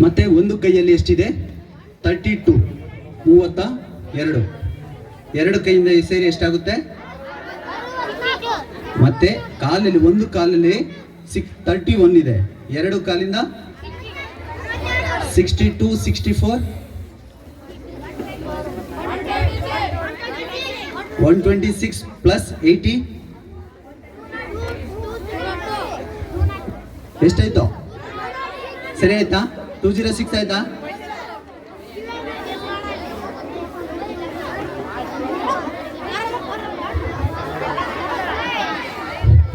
ಮತ್ತೆ ಒಂದು ಕೈಯಲ್ಲಿ ಎಷ್ಟಿದೆ? 32, 32. ಎರಡು ಕೈಯಿಂದ ಸೇರಿ ಎಷ್ಟಾಗುತ್ತೆ? ಮತ್ತೆ ಕಾಲಲ್ಲಿ, ಒಂದು ಕಾಲಲ್ಲಿ 31 ಇದೆ, ಎರಡು ಕಾಲಿಂದ 62 64 126 ಪ್ಲಸ್ 80 ಎಷ್ಟಾಯ್ತು? ಸರಿ ಆಯ್ತಾ? 206 ಆಯ್ತಾ?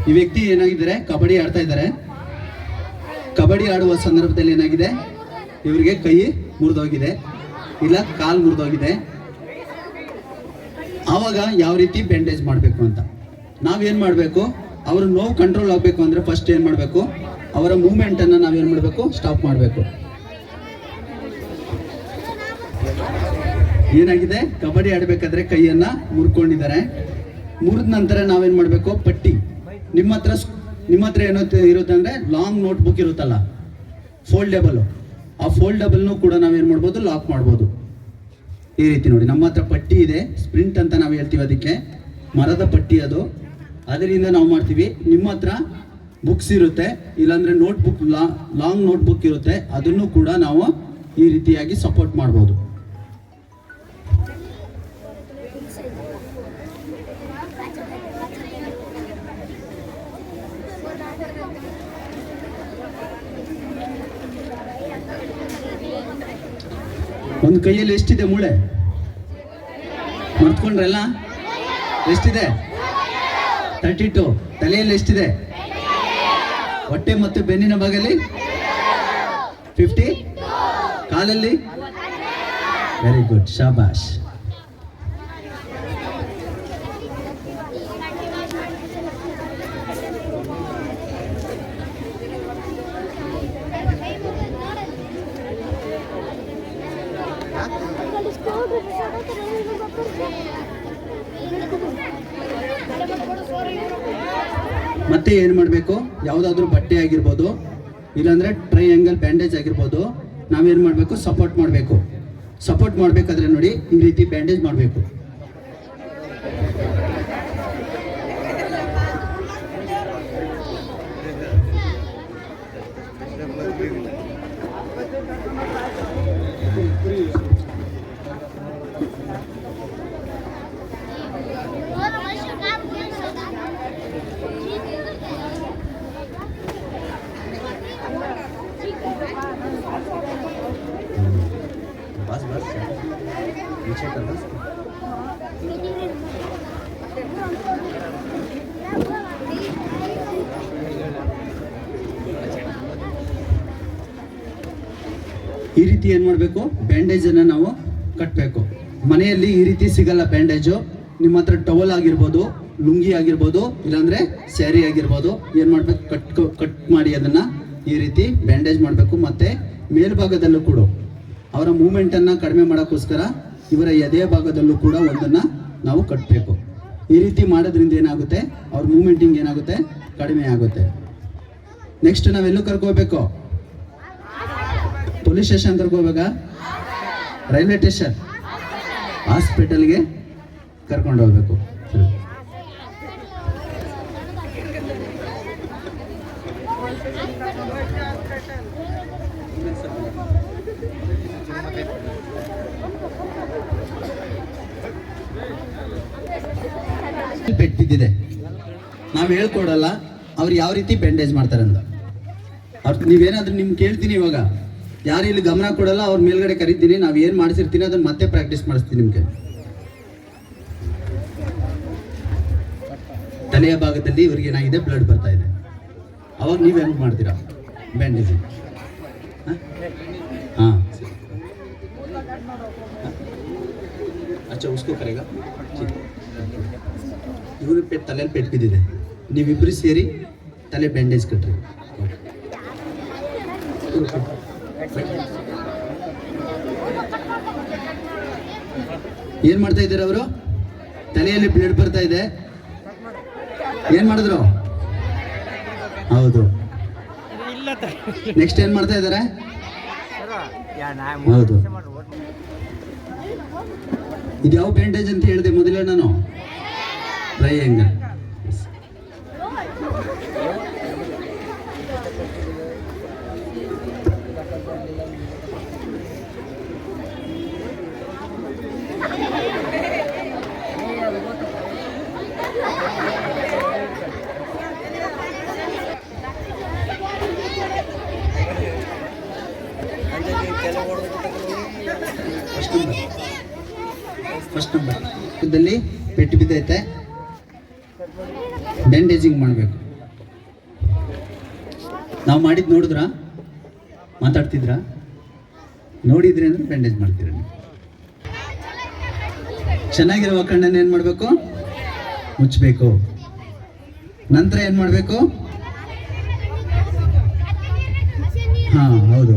ಈ ವ್ಯಕ್ತಿ ಏನಾಗಿದ್ದಾರೆ, ಕಬಡ್ಡಿ ಆಡ್ತಾ ಇದ್ದಾರೆ. ಕಬಡ್ಡಿ ಆಡುವ ಸಂದರ್ಭದಲ್ಲಿ ಏನಾಗಿದೆ, ಇವರಿಗೆ ಕೈ ಮುರಿದೋಗಿದೆ, ಇಲ್ಲ ಕಾಲು ಮುರಿದೋಗಿದೆ. ಆವಾಗ ಯಾವ ರೀತಿ ಬ್ಯಾಂಡೇಜ್ ಮಾಡಬೇಕು ಅಂತ ನಾವೇನು ಮಾಡಬೇಕು, ಅವ್ರ ನೋವು ಕಂಟ್ರೋಲ್ ಆಗಬೇಕು ಅಂದರೆ ಫಸ್ಟ್ ಏನು ಮಾಡಬೇಕು, ಅವರ ಮೂವ್ಮೆಂಟನ್ನು ನಾವೇನು ಮಾಡಬೇಕು, ಸ್ಟಾಪ್ ಮಾಡಬೇಕು. ಏನಾಗಿದೆ, ಕಬಡ್ಡಿ ಆಡಬೇಕಾದ್ರೆ ಕೈಯನ್ನು ಮುರ್ಕೊಂಡಿದ್ದಾರೆ. ಮುರಿದ ನಂತರ ನಾವೇನು ಮಾಡಬೇಕು, ಪಟ್ಟಿ, ನಿಮ್ಮ ಹತ್ರ ಏನೋ ಇರುತ್ತೆ ಅಂದರೆ ಲಾಂಗ್ ನೋಟ್ ಬುಕ್ ಇರುತ್ತಲ್ಲ, ಫೋಲ್ಡೇಬಲ್, ಆ ಫೋಲ್ಡೇಬಲ್ನು ಕೂಡ ನಾವೇನು ಮಾಡ್ಬೋದು, ಲಾಕ್ ಮಾಡ್ಬೋದು. ಈ ರೀತಿ ನೋಡಿ, ನಮ್ಮ ಹತ್ರ ಪಟ್ಟಿ ಇದೆ, ಸ್ಪ್ರಿಂಟ್ ಅಂತ ನಾವು ಹೇಳ್ತೀವಿ, ಅದಕ್ಕೆ ಮರದ ಪಟ್ಟಿ ಅದು, ಅದರಿಂದ ನಾವು ಮಾಡ್ತೀವಿ. ನಿಮ್ಮ ಹತ್ರ ಬುಕ್ಸ್ ಇರುತ್ತೆ, ಇಲ್ಲಾಂದರೆ ನೋಟ್ಬುಕ್, ಲಾಂಗ್ ನೋಟ್ಬುಕ್ ಇರುತ್ತೆ, ಅದನ್ನು ಕೂಡ ನಾವು ಈ ರೀತಿಯಾಗಿ ಸಪೋರ್ಟ್ ಮಾಡ್ಬೋದು. ಒಂದು ಕೈಯಲ್ಲಿ ಎಷ್ಟಿದೆ ಮೂಳೆ? ಮರ್ತ್ಕೊಂಡ್ರಲ್ಲ? ಎಷ್ಟಿದೆ? 32. ತಲೆಯಲ್ಲಿ ಎಷ್ಟಿದೆ? ಹೊಟ್ಟೆ ಮತ್ತು ಬೆನ್ನಿನ ಭಾಗದಲ್ಲಿ 50. ಕಾಲಲ್ಲಿ? ವೆರಿ ಗುಡ್, ಶಾಬಾಷ್. ಮತ್ತೆ ಏನು ಮಾಡಬೇಕು, ಯಾವುದಾದ್ರೂ ಬಟ್ಟೆ ಆಗಿರ್ಬೋದು, ಇಲ್ಲಾಂದರೆ ಟ್ರೈಯಾಂಗಲ್ ಬ್ಯಾಂಡೇಜ್ ಆಗಿರ್ಬೋದು, ನಾವೇನು ಮಾಡಬೇಕು, ಸಪೋರ್ಟ್ ಮಾಡಬೇಕು. ಸಪೋರ್ಟ್ ಮಾಡಬೇಕಾದ್ರೆ ನೋಡಿ, ಈ ರೀತಿ ಬ್ಯಾಂಡೇಜ್ ಮಾಡಬೇಕು. बस बस नीचे कर बस. ಈ ರೀತಿ ಏನು ಮಾಡಬೇಕು, ಬ್ಯಾಂಡೇಜನ್ನು ನಾವು ಕಟ್ಟಬೇಕು. ಮನೆಯಲ್ಲಿ ಈ ರೀತಿ ಸಿಗಲ್ಲ ಬ್ಯಾಂಡೇಜು, ನಿಮ್ಮ ಹತ್ರ ಟವಲ್ ಆಗಿರ್ಬೋದು, ಲುಂಗಿ ಆಗಿರ್ಬೋದು, ಇಲ್ಲಾಂದರೆ ಸ್ಯಾರಿ ಆಗಿರ್ಬೋದು, ಏನು ಮಾಡಬೇಕು, ಕಟ್ ಮಾಡಿ ಅದನ್ನು ಈ ರೀತಿ ಬ್ಯಾಂಡೇಜ್ ಮಾಡಬೇಕು. ಮತ್ತು ಮೇಲ್ಭಾಗದಲ್ಲೂ ಕೂಡ ಅವರ ಮೂಮೆಂಟನ್ನು ಕಡಿಮೆ ಮಾಡೋಕ್ಕೋಸ್ಕರ ಇವರ ಎದೆಯ ಭಾಗದಲ್ಲೂ ಕೂಡ ಒಂದನ್ನು ನಾವು ಕಟ್ಟಬೇಕು. ಈ ರೀತಿ ಮಾಡೋದ್ರಿಂದ ಏನಾಗುತ್ತೆ, ಅವ್ರ ಮೂಮೆಂಟಿಂಗ್ ಏನಾಗುತ್ತೆ, ಕಡಿಮೆ ಆಗುತ್ತೆ. ನೆಕ್ಸ್ಟ್ ನಾವೆಲ್ಲೂ ಕರ್ಕೋಬೇಕು? ಪೊಲೀಸ್ ಸ್ಟೇಷನ್ ಕರ್ಕೋಬೇಕಾ? ರೈಲ್ವೆ ಸ್ಟೇಷನ್, ಹಾಸ್ಪಿಟಲ್ಗೆ ಕರ್ಕೊಂಡು ಹೋಗ್ಬೇಕು. ಪೆಟ್ಟು ಬಿದ್ದಿದೆ, ನಾವು ಹೇಳ್ಕೊಡಲ್ಲ ಅವ್ರು ಯಾವ ರೀತಿ ಬ್ಯಾಂಡೇಜ್ ಮಾಡ್ತಾರೆ ಅಂತ. ಅವ್ರು ನೀವೇನಾದ್ರೂ ನಿಮ್ಗೆ ಕೇಳ್ತೀನಿ, ಇವಾಗ ಯಾರು ಇಲ್ಲಿ ಗಮನ ಕೊಡಲ್ಲ ಅವ್ರ ಮೇಲ್ಗಡೆ ಕರಿತೀನಿ, ನಾವು ಏನು ಮಾಡಿಸಿರ್ತೀನಿ ಅದನ್ನ ಮತ್ತೆ ಪ್ರಾಕ್ಟೀಸ್ ಮಾಡಿಸ್ತೀನಿ. ನಿಮ್ಗೆ ತಲೆಯ ಭಾಗದಲ್ಲಿ ಇವ್ರಿಗೆ ಏನಾಗಿದೆ, ಬ್ಲಡ್ ಬರ್ತಾ ಇದೆ. ಅವಾಗ ನೀವು ಹೆಂಗೆ ಮಾಡ್ತೀರಾ ಬ್ಯಾಂಡೇಜ್? ಹಾಂ ಅಚ್ಚಾ, ಉಸ್ಕೋ ಕರೆಗಾ. ಇವ್ರ ತಲೆಯಲ್ಲಿ ಪೆಟ್ಟು ಬಿದ್ದಿದೆ, ನೀವಿಬ್ಬರು ಸೇರಿ ತಲೆ ಬ್ಯಾಂಡೇಜ್ ಕಟ್ರಿ. ಏನ್ ಮಾಡ್ತಾ ಇದ್ದಾರೆ ಅವರು? ತಲೆಯಲ್ಲಿ ಬ್ಲಡ್ ಬರ್ತಾ ಇದೆ, ಏನ್ ಮಾಡಿದ್ರು? ಹೌದು. ನೆಕ್ಸ್ಟ್ ಏನ್ ಮಾಡ್ತಾ ಇದ್ದಾರೆ? ಹೌದು. ಇದು ಯಾವ ಬ್ಯಾಂಡೇಜ್ ಅಂತ ಹೇಳಿದೆ ಮೊದಲೇ ನಾನು? ಟ್ರಯಾಂಗಲ್. ಫಸ್ಟ್ ನಂಬರ್ ಇದರಲ್ಲಿ ಪೆಟ್ಟು ಬಿದ್ದೈತೆ, ಬ್ಯಾಂಡೇಜಿಂಗ್ ಮಾಡಬೇಕು. ನಾವು ಮಾಡಿದ್ದು ನೋಡಿದ್ರಾ? ಮಾತಾಡ್ತಿದ್ರಾ? ನೋಡಿದ್ರಿ ಅಂದ್ರೆ ಬ್ಯಾಂಡೇಜ್ ಮಾಡ್ತೀರ. ಚೆನ್ನಾಗಿರೋ ಕಣ್ಣನ್ನು ಏನು ಮಾಡಬೇಕು? ಮುಚ್ಚಬೇಕು. ನಂತರ ಏನು ಮಾಡಬೇಕು? ಹಾಂ ಹೌದು,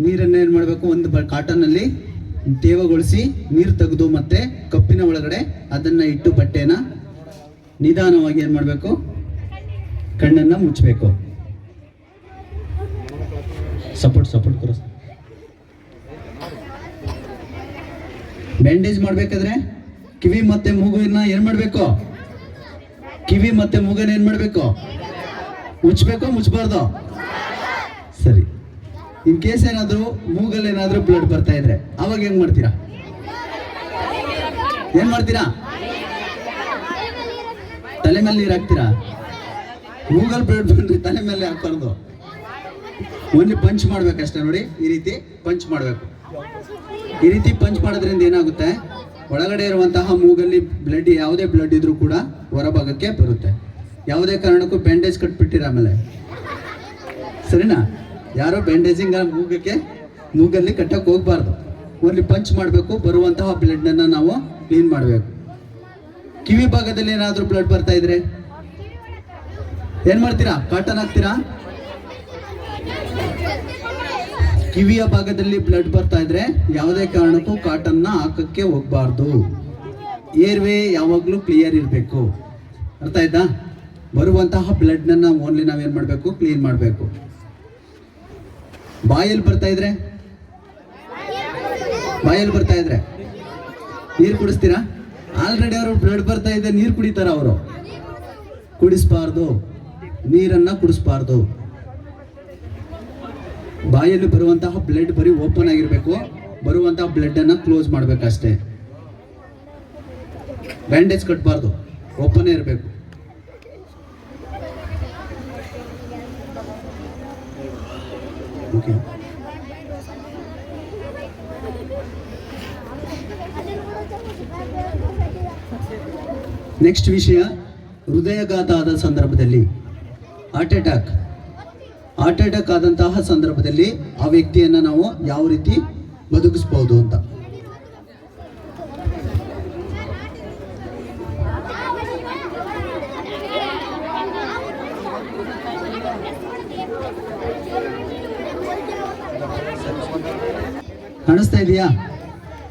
ನೀರನ್ನು ಏನು ಮಾಡಬೇಕು? ಒಂದು ಕಾಟನ್ನಲ್ಲಿ ತೇವಗೊಳಿಸಿ ನೀರು ತೆಗೆದು ಮತ್ತೆ ಕಪ್ಪಿನ ಒಳಗಡೆ ಅದನ್ನ ಇಟ್ಟು ಬಟ್ಟೆನ ನಿಧಾನವಾಗಿ ಏನು ಮಾಡಬೇಕು? ಕಣ್ಣನ್ನು ಮುಚ್ಚಬೇಕು. ಸಪೋರ್ಟ್ ಕೊರ. ಬ್ಯಾಂಡೇಜ್ ಮಾಡಬೇಕಾದ್ರೆ ಕಿವಿ ಮತ್ತೆ ಮೂಗನ್ನ ಏನು ಮಾಡಬೇಕು? ಕಿವಿ ಮತ್ತೆ ಮೂಗನ್ನ ಏನು ಮಾಡಬೇಕು? ಮುಚ್ಚಬೇಕು, ಮುಚ್ಚಬಾರ್ದು? ಸರಿ. ಇನ್ ಕೇಸ್ ಏನಾದ್ರು ಮೂಗಲ್ಲಿ ಏನಾದ್ರು ಬ್ಲಡ್ ಬರ್ತಾ ಇದ್ರೆ ಅವಾಗ ಹೆಂಗ್ ಮಾಡ್ತೀರಾ? ಏನ್ ಮಾಡ್ತೀರಾ? ತಲೆ ಮೇಲೆ ನೀರು ಹಾಕ್ತೀರಾ? ಮೂಗಲ್ ಬ್ಲಡ್ ಬಂದ್ರೆ ತಲೆ ಮೇಲೆ ಹಾಕ್ಬಾರ್ದು, ಓನ್ಲಿ ಪಂಚ್ ಮಾಡ್ಬೇಕಷ್ಟೇ. ನೋಡಿ, ಈ ರೀತಿ ಪಂಚ್ ಮಾಡಬೇಕು. ಈ ರೀತಿ ಪಂಚ್ ಮಾಡೋದ್ರಿಂದ ಏನಾಗುತ್ತೆ? ಒಳಗಡೆ ಇರುವಂತಹ ಮೂಗಲ್ಲಿ ಬ್ಲಡ್, ಯಾವುದೇ ಬ್ಲಡ್ ಇದ್ರೂ ಕೂಡ ಹೊರಭಾಗಕ್ಕೆ ಬರುತ್ತೆ. ಯಾವುದೇ ಕಾರಣಕ್ಕೂ ಬ್ಯಾಂಡೇಜ್ ಕಟ್ಬಿಟ್ಟಿರ ಆಮೇಲೆ, ಸರಿನಾ? ಯಾರೋ ಬ್ಯಾಂಡೇಜಿಂಗ್ ಮೂಗಲ್ಲಿ ಕಟ್ಟಕ್ಕೆ ಹೋಗ್ಬಾರ್ದು. ಓನ್ಲಿ ಪಂಚ್ ಮಾಡಬೇಕು. ಬರುವಂತಹ ಬ್ಲಡ್ನ ನಾವು ಕ್ಲೀನ್ ಮಾಡಬೇಕು. ಕಿವಿ ಭಾಗದಲ್ಲಿ ಏನಾದರೂ ಬ್ಲಡ್ ಬರ್ತಾ ಇದ್ರೆ ಏನ್ ಮಾಡ್ತೀರಾ? ಕಾಟನ್ ಹಾಕ್ತೀರಾ? ಕಿವಿಯ ಭಾಗದಲ್ಲಿ ಬ್ಲಡ್ ಬರ್ತಾ ಇದ್ರೆ ಯಾವುದೇ ಕಾರಣಕ್ಕೂ ಕಾಟನ್ನ ಹಾಕಕ್ಕೆ ಹೋಗ್ಬಾರ್ದು. ಏರ್ವೇ ಯಾವಾಗಲೂ ಕ್ಲಿಯರ್ ಇರಬೇಕು. ಅರ್ಥ ಆಯ್ತಾ? ಬರುವಂತಹ ಬ್ಲಡ್ನ ಓನ್ಲಿ ನಾವೇನ್ ಮಾಡಬೇಕು? ಕ್ಲೀನ್ ಮಾಡಬೇಕು. ಬಾಯಲ್ಲಿ ಬರ್ತಾ ಇದ್ರೆ ನೀರು ಕುಡಿಸ್ತೀರಾ? ಆಲ್ರೆಡಿ ಅವರು ಬ್ಲಡ್ ಬರ್ತಾ ಇದೆ, ನೀರು ಕುಡಿತಾರ ಅವರು? ಕುಡಿಸ್ಬಾರ್ದು, ನೀರನ್ನ ಕುಡಿಸ್ಬಾರ್ದು. ಬಾಯಲ್ಲಿ ಬರುವಂತಹ ಬ್ಲಡ್ ಬರೀ ಓಪನ್ ಆಗಿರ್ಬೇಕು. ಬರುವಂತಹ ಬ್ಲಡ್ ಅನ್ನ ಕ್ಲೋಸ್ ಮಾಡ್ಬೇಕಷ್ಟೇ. ಬ್ಯಾಂಡೇಜ್ ಕಟ್ಬಾರ್ದು, ಓಪನ್ ಇರಬೇಕು. ಓಕೆ. ನೆಕ್ಸ್ಟ್ ವಿಷಯ, ಹೃದಯಾಘಾತ ಆದ ಸಂದರ್ಭದಲ್ಲಿ, ಹಾರ್ಟ್ ಅಟ್ಯಾಕ್ ಆದಂತಹ ಸಂದರ್ಭದಲ್ಲಿ ಆ ವ್ಯಕ್ತಿಯನ್ನ ನಾವು ಯಾವ ರೀತಿ ಬದುಕಿಸಬಹುದು ಅಂತ. ಕಾಣಿಸ್ತಾ ಇದೆಯಾ?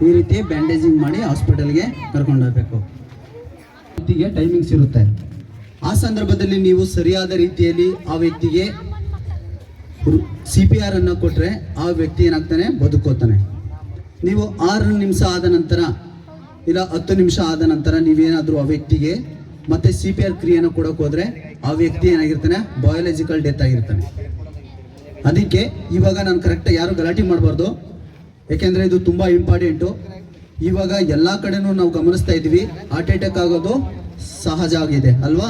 ಈ ರೀತಿ ಬ್ಯಾಂಡೇಜಿಂಗ್ ಮಾಡಿ ಹಾಸ್ಪಿಟಲ್ಗೆ ಕರ್ಕೊಂಡು ಹೋಗ್ಬೇಕು. ವ್ಯಕ್ತಿಗೆ ಟೈಮಿಂಗ್ಸ್ ಇರುತ್ತೆ. ಆ ಸಂದರ್ಭದಲ್ಲಿ ನೀವು ಸರಿಯಾದ ರೀತಿಯಲ್ಲಿ ಆ ವ್ಯಕ್ತಿಗೆ CPR ಅನ್ನು ಕೊಟ್ಟರೆ ಆ ವ್ಯಕ್ತಿ ಏನಾಗ್ತಾನೆ, ಬದುಕೋತಾನೆ. ನೀವು 6 ನಿಮಿಷ ಆದ ನಂತರ ಇಲ್ಲ 10 ನಿಮಿಷ ಆದ ನಂತರ ನೀವೇನಾದರೂ ಆ ವ್ಯಕ್ತಿಗೆ ಮತ್ತೆ CPR ಕ್ರಿಯೆಯನ್ನು ಕೊಡೋಕೆ ಹೋದರೆ ಆ ವ್ಯಕ್ತಿ ಏನಾಗಿರ್ತಾನೆ, ಬಯಾಲಜಿಕಲ್ ಡೆತ್ ಆಗಿರ್ತಾನೆ. ಅದಕ್ಕೆ ಇವಾಗ ನಾನು ಕರೆಕ್ಟಾಗಿ ಯಾರು ಗಲಾಟೆ ಮಾಡಬಾರ್ದು, ಯಾಕೆಂದರೆ ಇದು ತುಂಬ ಇಂಪಾರ್ಟೆಂಟು. ಇವಾಗ ಎಲ್ಲ ಕಡೆನೂ ನಾವು ಗಮನಿಸ್ತಾ ಇದ್ದೀವಿ, ಹಾರ್ಟ್ ಅಟ್ಯಾಕ್ ಆಗೋದು ಸಹಜ ಆಗಿದೆ ಅಲ್ವಾ.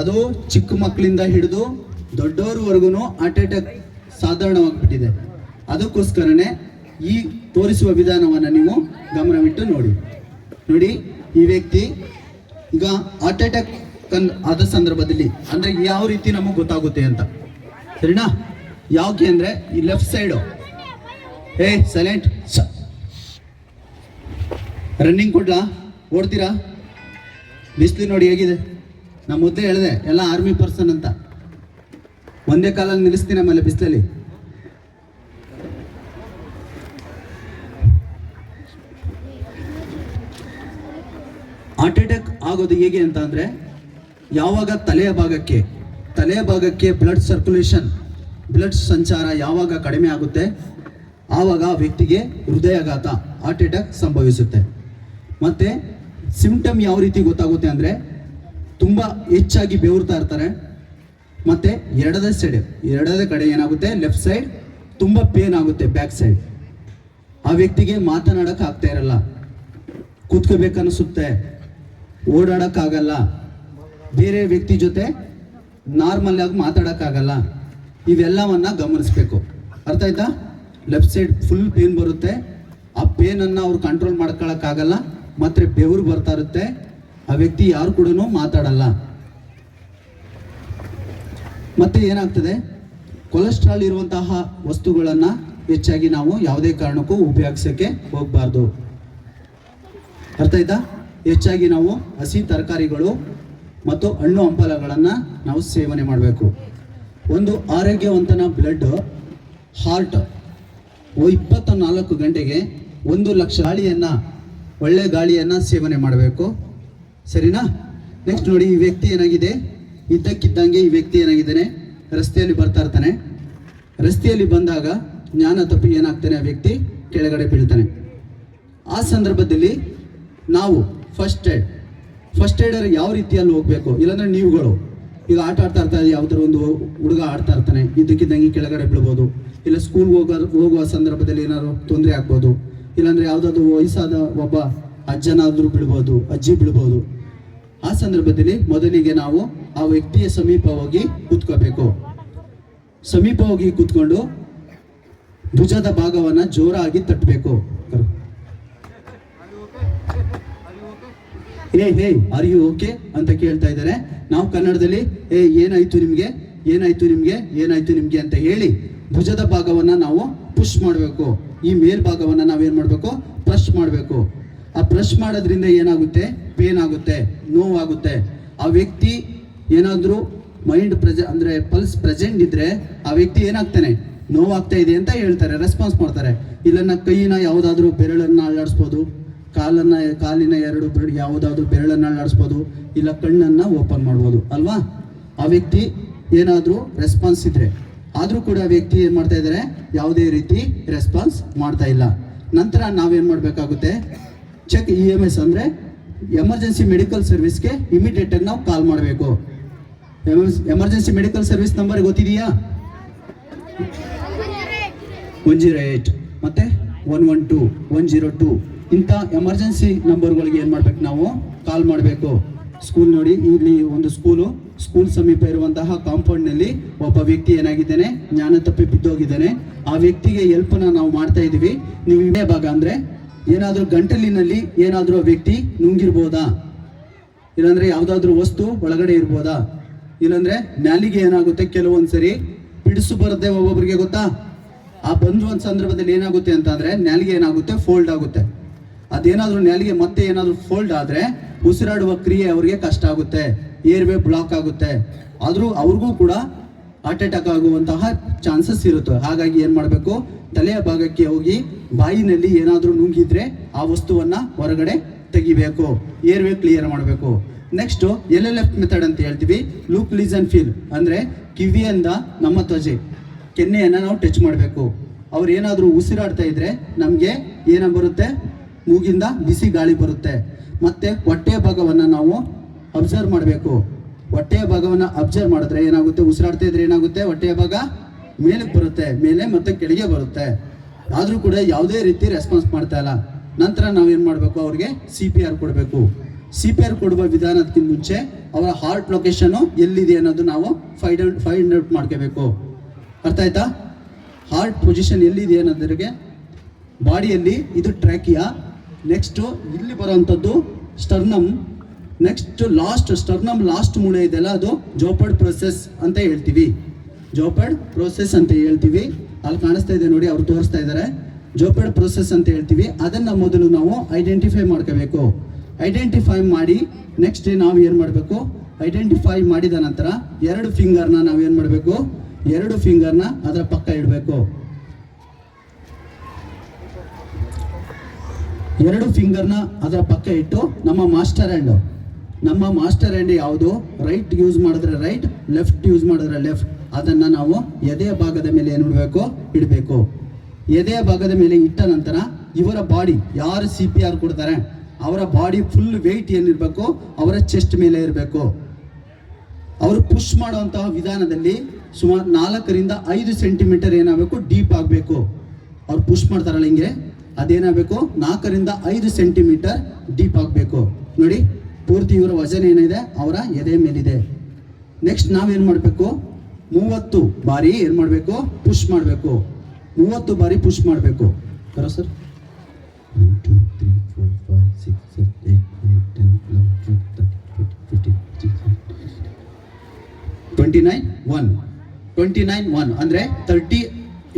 ಅದು ಚಿಕ್ಕ ಮಕ್ಕಳಿಂದ ಹಿಡಿದು ದೊಡ್ಡವ್ರವರೆಗೂ ಹಾರ್ಟ್ ಅಟ್ಯಾಕ್ ಸಾಧಾರಣವಾಗಿಬಿಟ್ಟಿದೆ. ಅದಕ್ಕೋಸ್ಕರನೇ ಈ ತೋರಿಸುವ ವಿಧಾನವನ್ನು ನೀವು ಗಮನವಿಟ್ಟು ನೋಡಿ. ಈ ವ್ಯಕ್ತಿ ಈಗ ಹಾರ್ಟ್ ಅಟ್ಯಾಕ್ ಆದ ಸಂದರ್ಭದಲ್ಲಿ ಅಂದರೆ ಯಾವ ರೀತಿ ನಮಗೆ ಗೊತ್ತಾಗುತ್ತೆ ಅಂತ, ಸರಿನಾ? ಯಾಕೆ ಅಂದರೆ ಈ ಲೆಫ್ಟ್ ಸೈಡು ಸೈಲೆಂಟ್ ರನ್ನಿಂಗ್ ಕೊಡ್ಲಾ, ಓಡ್ತೀರಾ? ಬಿಸಿಲು ನೋಡಿ ಹೇಗಿದೆ. ನಾನು ಮೊದಲೇ ಹೇಳಿದೆ ಎಲ್ಲ ಆರ್ಮಿ ಪರ್ಸನ್ ಅಂತ. ಒಂದೇ ಕಾಲಲ್ಲಿ ನಿಲ್ಲಿಸ್ತೀನಿ ಆಮೇಲೆ ಬಿಸಿಲಲ್ಲಿ. ಹಾರ್ಟ್ ಅಟ್ಯಾಕ್ ಆಗೋದು ಹೇಗೆ ಅಂತ ಅಂದರೆ, ಯಾವಾಗ ತಲೆಯ ಭಾಗಕ್ಕೆ ಬ್ಲಡ್ ಸರ್ಕ್ಯುಲೇಷನ್, ಬ್ಲಡ್ ಸಂಚಾರ ಯಾವಾಗ ಕಡಿಮೆ ಆಗುತ್ತೆ ಆವಾಗ ಆ ವ್ಯಕ್ತಿಗೆ ಹೃದಯಾಘಾತ, ಹಾರ್ಟ್ ಅಟ್ಯಾಕ್ ಸಂಭವಿಸುತ್ತೆ. ಮತ್ತು ಸಿಂಪ್ಟಮ್ ಯಾವ ರೀತಿ ಗೊತ್ತಾಗುತ್ತೆ ಅಂದರೆ, ತುಂಬ ಹೆಚ್ಚಾಗಿ ಬೆವರ್ತಾ ಇರ್ತಾರೆ. ಮತ್ತು ಎರಡದ ಕಡೆ ಏನಾಗುತ್ತೆ, ಲೆಫ್ಟ್ ಸೈಡ್ ತುಂಬ ಪೇನ್ ಆಗುತ್ತೆ, ಬ್ಯಾಕ್ ಸೈಡ್. ಆ ವ್ಯಕ್ತಿಗೆ ಮಾತನಾಡೋಕೆ ಆಗ್ತಾ ಇರಲ್ಲ, ಕೂತ್ಕೋಬೇಕನ್ನಿಸುತ್ತೆ, ಓಡಾಡೋಕ್ಕಾಗಲ್ಲ, ಬೇರೆ ವ್ಯಕ್ತಿ ಜೊತೆ ನಾರ್ಮಲ್ ಆಗಿ ಮಾತಾಡೋಕ್ಕಾಗಲ್ಲ. ಇವೆಲ್ಲವನ್ನ ಗಮನಿಸಬೇಕು. ಅರ್ಥ ಆಯ್ತಾ? ಲೆಫ್ಟ್ ಸೈಡ್ ಫುಲ್ ಪೇನ್ ಬರುತ್ತೆ, ಆ ಪೇನನ್ನು ಅವ್ರು ಕಂಟ್ರೋಲ್ ಮಾಡ್ಕೊಳಕ್ಕಾಗಲ್ಲ, ಮತ್ತೆ ಬೆವರು ಬರ್ತಾ ಇರುತ್ತೆ, ಆ ವ್ಯಕ್ತಿ ಯಾರು ಕೂಡ ಮಾತಾಡಲ್ಲ. ಮತ್ತೆ ಏನಾಗ್ತದೆ, ಕೊಲೆಸ್ಟ್ರಾಲ್ ಇರುವಂತಹ ವಸ್ತುಗಳನ್ನು ಹೆಚ್ಚಾಗಿ ನಾವು ಯಾವುದೇ ಕಾರಣಕ್ಕೂ ಉಪಯೋಗಿಸೋಕ್ಕೆ ಹೋಗಬಾರ್ದು. ಅರ್ಥ ಆಯ್ತಾ? ಹೆಚ್ಚಾಗಿ ನಾವು ಹಸಿ ತರಕಾರಿಗಳು ಮತ್ತು ಹಣ್ಣು ಹಂಪಲಗಳನ್ನು ನಾವು ಸೇವನೆ ಮಾಡಬೇಕು. ಒಂದು ಆರೋಗ್ಯವಂತನ ಬ್ಲಡ್ ಹಾರ್ಟ್ 24 ಗಂಟೆಗೆ 1 ಲಕ್ಷ ಒಳ್ಳೆ ಗಾಳಿಯನ್ನು ಸೇವನೆ ಮಾಡಬೇಕು. ಸರಿನಾ? ನೆಕ್ಸ್ಟ್ ನೋಡಿ, ಈ ವ್ಯಕ್ತಿ ಏನಾಗಿದೆ, ಇದ್ದಕ್ಕಿದ್ದಂಗೆ ಈ ವ್ಯಕ್ತಿ ಏನಾಗಿದ್ದಾನೆ, ರಸ್ತೆಯಲ್ಲಿ ಬರ್ತಾ ಇರ್ತಾನೆ. ರಸ್ತೆಯಲ್ಲಿ ಬಂದಾಗ ಜ್ಞಾನ ತಪ್ಪಿ ಏನಾಗ್ತಾನೆ, ಆ ವ್ಯಕ್ತಿ ಕೆಳಗಡೆ ಬೀಳ್ತಾನೆ. ಆ ಸಂದರ್ಭದಲ್ಲಿ ನಾವು ಫಸ್ಟ್ ಏಡರ್ ಯಾವ ರೀತಿಯಲ್ಲಿ ಹೋಗಬೇಕು, ಇಲ್ಲಾಂದ್ರೆ ನೀವುಗಳು ಈಗ ಆಟ ಆಡ್ತಾ ಇರ್ತಾರೆ, ಯಾವುದಾದ್ರು ಒಂದು ಹುಡುಗ ಆಡ್ತಾ ಇರ್ತಾನೆ, ಇದ್ದಕ್ಕಿದ್ದಂಗೆ ಕೆಳಗಡೆ ಬೀಳ್ಬೋದು. ಇಲ್ಲ ಸ್ಕೂಲ್ ಹೋಗುವ ಸಂದರ್ಭದಲ್ಲಿ ಏನಾದ್ರು ತೊಂದರೆ ಆಗ್ಬೋದು, ಇಲ್ಲಾಂದ್ರೆ ಯಾವುದಾದ್ರು ವಯಸ್ಸಾದ ಒಬ್ಬ ಅಜ್ಜನಾದ್ರೂ ಬೀಳ್ಬೋದು, ಅಜ್ಜಿ ಬೀಳ್ಬೋದು. ಆ ಸಂದರ್ಭದಲ್ಲಿ ಮೊದಲಿಗೆ ನಾವು ಆ ವ್ಯಕ್ತಿಯ ಸಮೀಪ ಹೋಗಿ ಕೂತ್ಕೋಬೇಕು. ಸಮೀಪ ಹೋಗಿ ಕೂತ್ಕೊಂಡು ಭುಜದ ಭಾಗವನ್ನು ಜೋರಾಗಿ ತಟ್ಟಬೇಕು. ಆರ್ ಯು ಓಕೆ ಅಂತ ಕೇಳ್ತಾ ಇದ್ದಾರೆ. ನಾವು ಕನ್ನಡದಲ್ಲಿ ಏನಾಯ್ತು ನಿಮ್ಗೆ ಅಂತ ಹೇಳಿ ಭುಜದ ಭಾಗವನ್ನ ನಾವು ಪುಷ್ ಮಾಡಬೇಕು. ಈ ಮೇಲ್ಭಾಗವನ್ನ ನಾವೇನ್ ಮಾಡಬೇಕು, ಪ್ರೆಸ್ ಮಾಡಬೇಕು. ಆ ಪ್ರೆಸ್ ಮಾಡೋದ್ರಿಂದ ಏನಾಗುತ್ತೆ, ಪೇನ್ ಆಗುತ್ತೆ, ನೋವಾಗುತ್ತೆ. ಆ ವ್ಯಕ್ತಿ ಏನಾದ್ರೂ ಮೈಂಡ್ ಅಂದ್ರೆ ಪಲ್ಸ್ ಪ್ರೆಸೆಂಟ್ ಇದ್ರೆ ಆ ವ್ಯಕ್ತಿ ಏನಾಗ್ತಾನೆ, ನೋವಾಗ್ತಾ ಇದೆ ಅಂತ ಹೇಳ್ತಾರೆ, ರೆಸ್ಪಾನ್ಸ್ ಮಾಡ್ತಾರೆ. ಇಲ್ಲನ್ನ ಕೈನ ಯಾವುದಾದ್ರೂ ಬೆರಳನ್ನ ಅಲ್ಲಾಡಿಸ್ಬೋದು, ಕಾಲಿನ 2 ಬೆರಳು ಯಾವುದಾದ್ರೂ ಬೆರಳನ್ನ ಅಲ್ಲಾಡಿಸ್ಬೋದು, ಇಲ್ಲ ಕಣ್ಣನ್ನ ಓಪನ್ ಮಾಡ್ಬೋದು ಅಲ್ವಾ. ಆ ವ್ಯಕ್ತಿ ಏನಾದ್ರೂ ರೆಸ್ಪಾನ್ಸ್ ಇದ್ರೆ, ಆದ್ರೂ ಕೂಡ ವ್ಯಕ್ತಿ ಏನ್ ಮಾಡ್ತಾ ಇದ್ದಾರೆ, ಯಾವುದೇ ರೀತಿ ರೆಸ್ಪಾನ್ಸ್ ಮಾಡ್ತಾ ಇಲ್ಲ. ನಂತರ ನಾವೇನ್ ಮಾಡ್ಬೇಕಾಗುತ್ತೆ, ಚೆಕ್ EMS ಅಂದ್ರೆ ಎಮರ್ಜೆನ್ಸಿ ಮೆಡಿಕಲ್ ಸರ್ವಿಸ್ಗೆ ಇಮಿಡಿಯೇಟ್ ಆಗಿ ನಾವು ಕಾಲ್ ಮಾಡಬೇಕು. ಎಮರ್ಜೆನ್ಸಿ ಮೆಡಿಕಲ್ ಸರ್ವಿಸ್ ನಂಬರ್ ಗೊತ್ತಿದೆಯಾ? 108 ಮತ್ತೆ 112 102 ಇಂಥ ಎಮರ್ಜೆನ್ಸಿ ನಂಬರ್ಗಳಿಗೆ ಏನು ಮಾಡ್ಬೇಕು, ನಾವು ಕಾಲ್ ಮಾಡಬೇಕು. ಸ್ಕೂಲ್ ನೋಡಿ, ಇಲ್ಲಿ ಒಂದು ಸ್ಕೂಲ್ ಸಮೀಪ ಇರುವಂತಹ ಕಾಂಪೌಂಡ್ನಲ್ಲಿ ಒಬ್ಬ ವ್ಯಕ್ತಿ ಏನಾಗಿದ್ದಾನೆ, ಜ್ಞಾನ ತಪ್ಪಿ ಬಿದ್ದೋಗಿದ್ದಾನೆ. ಆ ವ್ಯಕ್ತಿಗೆ ಹೆಲ್ಪನ್ನ ನಾವು ಮಾಡ್ತಾ ಇದ್ದೀವಿ. ನೀವು ಇದೇ ಭಾಗ ಅಂದರೆ ಏನಾದರೂ ಗಂಟಲಿನಲ್ಲಿ ಏನಾದರೂ ಆ ವ್ಯಕ್ತಿ ನುಂಗಿರ್ಬೋದಾ, ಇಲ್ಲಾಂದ್ರೆ ಯಾವುದಾದ್ರೂ ವಸ್ತು ಒಳಗಡೆ ಇರ್ಬೋದಾ, ಇಲ್ಲಾಂದ್ರೆ ನಾಲಿಗೆ ಏನಾಗುತ್ತೆ, ಕೆಲವೊಂದ್ಸರಿ ಬಿಡಿಸು ಬರುತ್ತೆ ಒಬ್ಬೊಬ್ಬರಿಗೆ, ಗೊತ್ತಾ? ಆ ಬಂದು ಒಂದು ಸಂದರ್ಭದಲ್ಲಿ ಏನಾಗುತ್ತೆ ಅಂತ ಅಂದ್ರೆ ನಾಲಿಗೆ ಏನಾಗುತ್ತೆ, ಫೋಲ್ಡ್ ಆಗುತ್ತೆ. ಅದೇನಾದ್ರೂ ನಾಲಿಗೆ ಮತ್ತೆ ಏನಾದ್ರೂ ಫೋಲ್ಡ್ ಆದ್ರೆ ಉಸಿರಾಡುವ ಕ್ರಿಯೆ ಅವರಿಗೆ ಕಷ್ಟ ಆಗುತ್ತೆ, ಏರ್ವೇ ಬ್ಲಾಕ್ ಆಗುತ್ತೆ. ಆದ್ರೂ ಅವ್ರಿಗೂ ಕೂಡ ಹಾರ್ಟ್ ಅಟ್ಯಾಕ್ ಆಗುವಂತಹ ಚಾನ್ಸಸ್ ಇರುತ್ತೆ. ಹಾಗಾಗಿ ಏನ್ ಮಾಡಬೇಕು, ತಲೆಯ ಭಾಗಕ್ಕೆ ಹೋಗಿ ಬಾಯಿನಲ್ಲಿ ಏನಾದ್ರೂ ನುಂಗಿದ್ರೆ ಆ ವಸ್ತುವನ್ನ ಹೊರಗಡೆ ತೆಗಿಬೇಕು, ಏರ್ವೇ ಕ್ಲಿಯರ್ ಮಾಡಬೇಕು. ನೆಕ್ಸ್ಟ್ LLF ಮೆಥಡ್ ಅಂತ ಹೇಳ್ತೀವಿ, ಲುಕ್, ಲಿಸನ್, ಫೀಲ್. ಅಂದ್ರೆ ಕಿವಿಯಿಂದ ನಮ್ಮ ತ್ವಚೆ, ಕೆನ್ನೆಯನ್ನು ನಾವು ಟಚ್ ಮಾಡಬೇಕು. ಅವ್ರು ಏನಾದರೂ ಉಸಿರಾಡ್ತಾ ಇದ್ರೆ ನಮಗೆ ಏನ ಬರುತ್ತೆ, ಮೂಗಿಂದ ಬಿಸಿ ಗಾಳಿ ಬರುತ್ತೆ. ಮತ್ತು ಹೊಟ್ಟೆಯ ಭಾಗವನ್ನು ನಾವು ಅಬ್ಸರ್ವ್ ಮಾಡಬೇಕು. ಹೊಟ್ಟೆಯ ಭಾಗವನ್ನು ಅಬ್ಸರ್ವ್ ಮಾಡಿದ್ರೆ ಏನಾಗುತ್ತೆ, ಉಸಿರಾಡ್ತಾ ಇದ್ರೆ ಏನಾಗುತ್ತೆ, ಹೊಟ್ಟೆಯ ಭಾಗ ಮೇಲಕ್ಕೆ ಬರುತ್ತೆ, ಮೇಲೆ ಮತ್ತು ಕೆಳಗೆ ಬರುತ್ತೆ. ಆದರೂ ಕೂಡ ಯಾವುದೇ ರೀತಿ ರೆಸ್ಪಾನ್ಸ್ ಮಾಡ್ತಾ ಇಲ್ಲ. ನಂತರ ನಾವೇನು ಮಾಡಬೇಕು, ಅವ್ರಿಗೆ CPR ಕೊಡಬೇಕು. CPR ಕೊಡುವ ವಿಧಾನಕ್ಕಿಂತ ಮುಂಚೆ ಅವರ ಹಾರ್ಟ್ ಲೊಕೇಶನ್ನು ಎಲ್ಲಿದೆ ಅನ್ನೋದು ನಾವು ಫೈಂಡ್ ಔಟ್ ಮಾಡ್ಕೋಬೇಕು. ಅರ್ಥ ಆಯ್ತಾ? ಹಾರ್ಟ್ ಪೊಸಿಷನ್ ಎಲ್ಲಿದೆ ಅನ್ನೋದ್ರಿಗೆ ಬಾಡಿಯಲ್ಲಿ ಇದು ಟ್ರ್ಯಾಕಿಯಾ, ನೆಕ್ಸ್ಟು ಇಲ್ಲಿ ಬರೋವಂಥದ್ದು ಸ್ಟರ್ನಮ್, ನೆಕ್ಸ್ಟ್ ಸ್ಟರ್ನಮ್ ಲಾಸ್ಟ್ ಮೂಳೆ ಇದೆಯಲ್ಲ ಅದು ಜೋಪರ್ಡ್ ಪ್ರೊಸೆಸ್ ಅಂತ ಹೇಳ್ತೀವಿ. ಜೋಪರ್ಡ್ ಪ್ರೊಸೆಸ್ ಅಂತ ಹೇಳ್ತೀವಿ. ಅಲ್ಲಿ ಕಾಣಿಸ್ತಾ ಇದೆ ನೋಡಿ, ಅವ್ರು ತೋರಿಸ್ತಾ ಇದ್ದಾರೆ. ಜೋಪರ್ಡ್ ಪ್ರೊಸೆಸ್ ಅಂತ ಹೇಳ್ತೀವಿ. ಅದನ್ನು ಮೊದಲು ನಾವು ಐಡೆಂಟಿಫೈ ಮಾಡ್ಕೋಬೇಕು. ಐಡೆಂಟಿಫೈ ಮಾಡಿ ನೆಕ್ಸ್ಟ್ ನಾವು ಏನು ಮಾಡಬೇಕು, ಐಡೆಂಟಿಫೈ ಮಾಡಿದ ನಂತರ 2 ಫಿಂಗರ್ನ ನಾವೇನು ಮಾಡಬೇಕು, 2 ಫಿಂಗರ್ನ ಅದರ ಪಕ್ಕ ಇಡಬೇಕು. 2 ಫಿಂಗರ್ನ ಅದರ ಪಕ್ಕ ಇಟ್ಟು ನಮ್ಮ ಮಾಸ್ಟರ್ ಹ್ಯಾಂಡ್ ಯಾವುದು, ರೈಟ್ ಯೂಸ್ ಮಾಡಿದ್ರೆ ರೈಟ್, ಲೆಫ್ಟ್ ಯೂಸ್ ಮಾಡಿದ್ರೆ ಲೆಫ್ಟ್, ಅದನ್ನು ನಾವು ಎದೆಯ ಭಾಗದ ಮೇಲೆ ಏನು ಮಾಡಬೇಕು, ಇಡಬೇಕು. ಎದೆಯ ಭಾಗದ ಮೇಲೆ ಇಟ್ಟ ನಂತರ ಇವರ ಬಾಡಿ, ಯಾರು CPR ಕೊಡ್ತಾರೆ ಅವರ ಬಾಡಿ ಫುಲ್ ವೆಯ್ಟ್ ಏನಿರಬೇಕು, ಅವರ ಚೆಸ್ಟ್ ಮೇಲೆ ಇರಬೇಕು. ಅವರು ಪುಷ್ ಮಾಡುವಂತಹ ವಿಧಾನದಲ್ಲಿ ಸುಮಾರು 4 ರಿಂದ 5 ಸೆಂಟಿಮೀಟರ್ ಏನಾಗಬೇಕು, ಡೀಪ್ ಆಗಬೇಕು. ಅವ್ರು ಪುಷ್ ಮಾಡ್ತಾರಲ್ಲ ಹಿಂಗೆ, ಅದೇನಾಗಬೇಕು, 4 ರಿಂದ 5 ಸೆಂಟಿಮೀಟರ್ ಡೀಪ್ ಆಗಬೇಕು. ನೋಡಿ, ಪೂರ್ತಿ ಇವರ ವಜನ ಏನಿದೆ ಅವರ ಎದೆ ಮೇಲಿದೆ. ನೆಕ್ಸ್ಟ್ ನಾವೇನು ಮಾಡಬೇಕು, 30 ಬಾರಿ ಏನು ಮಾಡಬೇಕು, ಪುಷ್ ಮಾಡಬೇಕು. 30 ಬಾರಿ ಪುಷ್ ಮಾಡಬೇಕು. ಬರೋ ಸರ್, 1 2 3 4 5 6 7 8 9 10 11 12 13 14 15 29 1 ಅಂದರೆ 30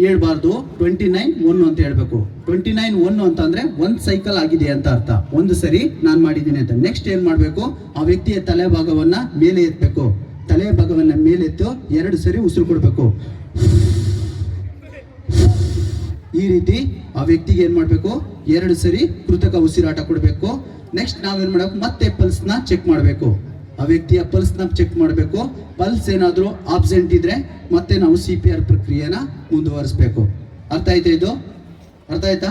ಹೇಳ್ಬಾರ್ದು, 29 1 ಅಂತ ಹೇಳ್ಬೇಕು. 29 1 ಅಂತಂದ್ರೆ 1 ಸೈಕಲ್ ಆಗಿದೆ ಅಂತ ಅರ್ಥ, 1 ಸರಿ ನಾನು ಮಾಡಿದ್ದೀನಿ ಅಂತ. ನೆಕ್ಸ್ಟ್ ಏನು ಮಾಡಬೇಕು, ಆ ವ್ಯಕ್ತಿಯ ತಲೆ ಭಾಗವನ್ನ ಮೇಲೆ ಎತ್ತಬೇಕು. ತಲೆ ಭಾಗವನ್ನ ಮೇಲೆ ಎತ್ತು 2 ಸರಿ ಉಸಿರು ಕೊಡಬೇಕು. ಈ ರೀತಿ ಆ ವ್ಯಕ್ತಿಗೆ ಏನು ಮಾಡಬೇಕು, 2 ಸರಿ ಕೃತಕ ಉಸಿರಾಟ ಕೊಡಬೇಕು. ನೆಕ್ಸ್ಟ್ ನಾವೇನು ಮಾಡಬೇಕು, ಮತ್ತೆ ಪಲ್ಸ್ನ ಚೆಕ್ ಮಾಡಬೇಕು. ಆ ವ್ಯಕ್ತಿಯ ಪಲ್ಸ್ನ ಚೆಕ್ ಮಾಡಬೇಕು. ಪಲ್ಸ್ ಏನಾದರೂ ಆಬ್ಸೆಂಟ್ ಇದ್ರೆ ಮತ್ತೆ ನಾವು CPR ಪ್ರಕ್ರಿಯೆನ ಮುಂದುವರಿಸಬೇಕು. ಅರ್ಥ ಆಯ್ತಾ? ಇದು ಅರ್ಥ ಆಯ್ತಾ?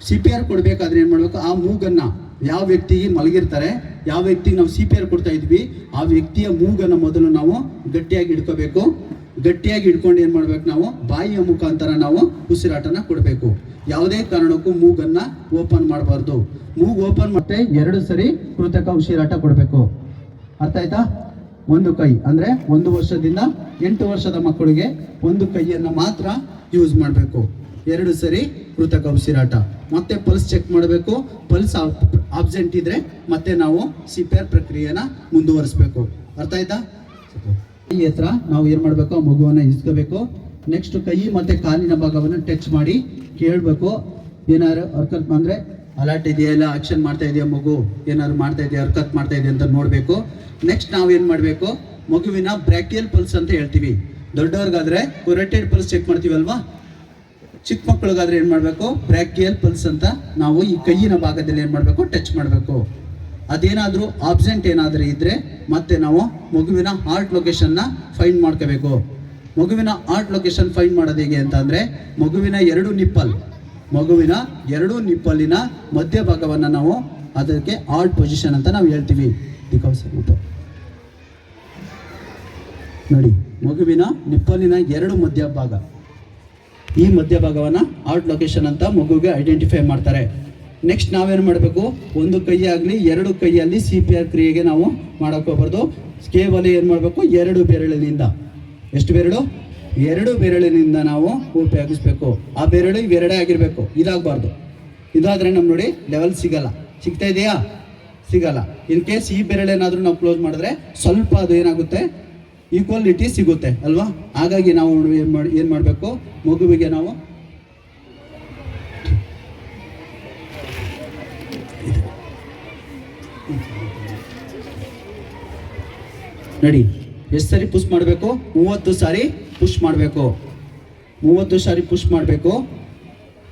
CPR ಕೊಡಬೇಕಾದ್ರೆ ಏನು ಮಾಡಬೇಕು, ಆ ಮೂಗನ್ನ ಯಾವ ವ್ಯಕ್ತಿಗೆ ಮಲಗಿರ್ತಾರೆ, ಯಾವ ವ್ಯಕ್ತಿಗೆ ನಾವು CPR ಕೊಡ್ತಾ ಇದ್ವಿ, ಆ ವ್ಯಕ್ತಿಯ ಮೂಗನ್ನು ಮೊದಲು ನಾವು ಗಟ್ಟಿಯಾಗಿ ಹಿಡ್ಕೋಬೇಕು. ಗಟ್ಟಿಯಾಗಿ ಹಿಡ್ಕೊಂಡು ಏನು ಮಾಡ್ಬೇಕು, ನಾವು ಬಾಯಿಯ ಮುಖಾಂತರ ನಾವು ಉಸಿರಾಟನ ಕೊಡಬೇಕು. ಯಾವುದೇ ಕಾರಣಕ್ಕೂ ಮೂಗನ್ನ ಓಪನ್ ಮಾಡಬಾರ್ದು. ಮೂಗು ಓಪನ್ ಮತ್ತೆ 2 ಸರಿ ಕೃತಕ ಉಸಿರಾಟ ಕೊಡಬೇಕು. ಅರ್ಥ ಆಯ್ತಾ? 1 ಕೈ ಅಂದರೆ 1 ವರ್ಷದಿಂದ 8 ವರ್ಷದ ಮಕ್ಕಳಿಗೆ 1 ಕೈಯನ್ನು ಮಾತ್ರ ಯೂಸ್ ಮಾಡಬೇಕು. 2 ಸರಿ ಕೃತಕ ಉಸಿರಾಟ. ಮತ್ತೆ ಪಲ್ಸ್ ಚೆಕ್ ಮಾಡಬೇಕು. ಪಲ್ಸ್ ಆಬ್ಸೆಂಟ್ ಇದ್ರೆ ಮತ್ತೆ ನಾವು CPR ಪ್ರಕ್ರಿಯೆನ ಮುಂದುವರಿಸಬೇಕು. ಅರ್ಥ ಆಯ್ತಾ? ಕೈ ಹತ್ರ ನಾವು ಏನು ಮಾಡಬೇಕು, ಆ ಮಗುವನ್ನು ಇಸ್ಕೋಬೇಕು. ನೆಕ್ಸ್ಟ್ ಕೈ ಮತ್ತೆ ಕಾಲಿನ ಭಾಗವನ್ನು ಟಚ್ ಮಾಡಿ ಕೇಳಬೇಕು. ಏನಾದ್ರು ಹರ್ಕತ್ ಅಂದರೆ ಅಲರ್ಟ್ ಇದೆಯಾ, ಇಲ್ಲ ಆಕ್ಷನ್ ಮಾಡ್ತಾ ಇದೆಯಾ, ಮಗು ಏನಾದ್ರು ಮಾಡ್ತಾ ಇದೆಯಾ, ಹರ್ಕತ್ ಮಾಡ್ತಾ ಇದೆಯಾ ಅಂತ ನೋಡಬೇಕು. ನೆಕ್ಸ್ಟ್ ನಾವೇನು ಮಾಡಬೇಕು, ಮಗುವಿನ ಬ್ರಾಕಿಯಲ್ ಪಲ್ಸ್ ಅಂತ ಹೇಳ್ತೀವಿ. ದೊಡ್ಡವ್ರಿಗಾದ್ರೆ ಕೊರೆಟೆಡ್ ಪಲ್ಸ್ ಚೆಕ್ ಮಾಡ್ತೀವಲ್ವಾ, ಚಿಕ್ಕ ಮಕ್ಕಳಿಗಾದ್ರೆ ಏನು ಮಾಡಬೇಕು, ಬ್ರಾಕಿಯಲ್ ಪಲ್ಸ್ ಅಂತ ನಾವು ಈ ಕೈಯಿನ ಭಾಗದಲ್ಲಿ ಏನು ಮಾಡಬೇಕು, ಟಚ್ ಮಾಡಬೇಕು. ಅದೇನಾದರೂ ಆಬ್ಸೆಂಟ್ ಏನಾದರೂ ಇದ್ದರೆ ಮತ್ತೆ ನಾವು ಮಗುವಿನ ಹಾರ್ಟ್ ಲೊಕೇಶನ್ನ ಫೈಂಡ್ ಮಾಡ್ಕೋಬೇಕು. ಮಗುವಿನ ಹಾರ್ಟ್ ಲೊಕೇಶನ್ ಫೈಂಡ್ ಮಾಡೋದು ಹೇಗೆ ಅಂತಂದರೆ, ಮಗುವಿನ 2 ನಿಪ್ಪಲ್ಲಿನ ಮಧ್ಯಭಾಗವನ್ನು ನಾವು ಅದಕ್ಕೆ ಹಾರ್ಟ್ ಪೊಸಿಷನ್ ಅಂತ ನಾವು ಹೇಳ್ತೀವಿ. ನೋಡಿ, ಮಗುವಿನ ನಿಪ್ಪಲಿನ 2 ಮಧ್ಯಭಾಗ, ಈ ಮಧ್ಯಭಾಗವನ್ನು ಹಾರ್ಟ್ ಲೊಕೇಶನ್ ಅಂತ ಮಗುವಿಗೆ ಐಡೆಂಟಿಫೈ ಮಾಡ್ತಾರೆ. ನೆಕ್ಸ್ಟ್ ನಾವೇನು ಮಾಡಬೇಕು, 1 ಕೈ ಆಗಲಿ 2 ಕೈಯಲ್ಲಿ CPR ಕ್ರಿಯೆಗೆ ನಾವು ಮಾಡೋಕ್ಕೋಗ್ಬಾರ್ದು. ಕೇವಲ ಏನು ಮಾಡಬೇಕು, 2 ಬೆರಳಿನಿಂದ, ಎಷ್ಟು ಬೆರಳು, 2 ಬೆರಳಿನಿಂದ ನಾವು ಉಪಯೋಗಿಸ್ಬೇಕು. ಆ ಬೆರಳು ಇವೆರಡೇ ಆಗಿರಬೇಕು, ಇದಾಗಬಾರ್ದು. ಇದಾದರೆ ನಮ್ಮ ನೋಡಿ ಲೆವೆಲ್ ಸಿಗಲ್ಲ. ಸಿಗ್ತಾ ಇದೆಯಾ? ಸಿಗಲ್ಲ. ಇನ್ ಕೇಸ್ ಈ ಬೆರಳೇನಾದರೂ ನಾವು ಕ್ಲೋಸ್ ಮಾಡಿದ್ರೆ ಸ್ವಲ್ಪ ಅದು ಏನಾಗುತ್ತೆ, ಈಕ್ವಾಲಿಟಿ ಸಿಗುತ್ತೆ ಅಲ್ವಾ. ಹಾಗಾಗಿ ನಾವು ಏನು ಮಾಡಬೇಕು, ಮಗುವಿಗೆ ನಾವು ನೋಡಿ ಎಷ್ಟು ಸಾರಿ ಪುಷ್ ಮಾಡಬೇಕು, 30 ಸಾರಿ ಪುಷ್ ಮಾಡಬೇಕು. 30 ಸಾರಿ ಪುಷ್ ಮಾಡಬೇಕು.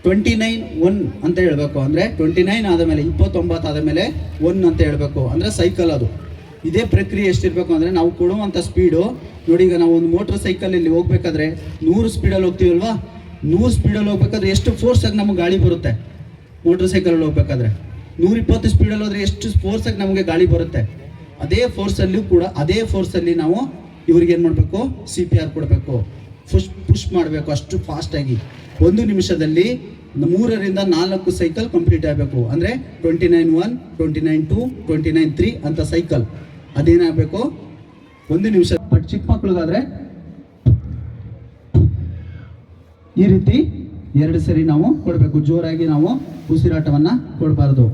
29 1 ಅಂತ ಹೇಳಬೇಕು. ಅಂದರೆ 29 ಆದ ಮೇಲೆ 29 ಆದ ಮೇಲೆ 1 ಅಂತ ಹೇಳಬೇಕು. ಅಂದರೆ ಸೈಕಲ್ ಅದು. ಇದೇ ಪ್ರಕ್ರಿಯೆ ಎಷ್ಟಿರಬೇಕು ಅಂದರೆ ನಾವು ಕೊಡುವಂಥ ಸ್ಪೀಡು ನೋಡಿ. ಈಗ ನಾವು ಒಂದು ಮೋಟ್ರ್ ಸೈಕಲಲ್ಲಿ ಹೋಗ್ಬೇಕಾದ್ರೆ 100 ಸ್ಪೀಡಲ್ಲಿ ಹೋಗ್ತೀವಲ್ವಾ, 100 ಸ್ಪೀಡಲ್ಲಿ ಹೋಗ್ಬೇಕಾದ್ರೆ ಎಷ್ಟು ಫೋರ್ಸಾಗಿ ನಮಗೆ ಗಾಳಿ ಬರುತ್ತೆ. ಮೋಟ್ರ್ ಸೈಕಲಲ್ಲಿ ಹೋಗ್ಬೇಕಾದ್ರೆ 120 ಸ್ಪೀಡಲ್ಲಿ ಹೋದರೆ ಎಷ್ಟು ಫೋರ್ಸಾಗಿ ನಮಗೆ ಗಾಳಿ ಬರುತ್ತೆ. ಅದೇ ಫೋರ್ಸಲ್ಲಿ ನಾವು ಇವ್ರಿಗೆ ಏನು ಮಾಡಬೇಕು, CPR ಕೊಡಬೇಕು, ಪುಷ್ ಮಾಡಬೇಕು ಅಷ್ಟು ಫಾಸ್ಟಾಗಿ. 1 ನಿಮಿಷದಲ್ಲಿ 3ರಿಂದ 4 ಸೈಕಲ್ ಕಂಪ್ಲೀಟ್ ಆಗಬೇಕು. ಅಂದರೆ 29-1, 29-2, 29-3 ಅಂತ ಸೈಕಲ್ ಅದೇನಾಗಬೇಕು 1 ನಿಮಿಷ. ಬಟ್ ಚಿಕ್ಕ ಮಕ್ಳಿಗಾದ್ರೆ ಈ ರೀತಿ 2 ಸರಿ ನಾವು ಕೊಡಬೇಕು. ಜೋರಾಗಿ ನಾವು ಉಸಿರಾಟವನ್ನು ಕೊಡಬಾರ್ದು.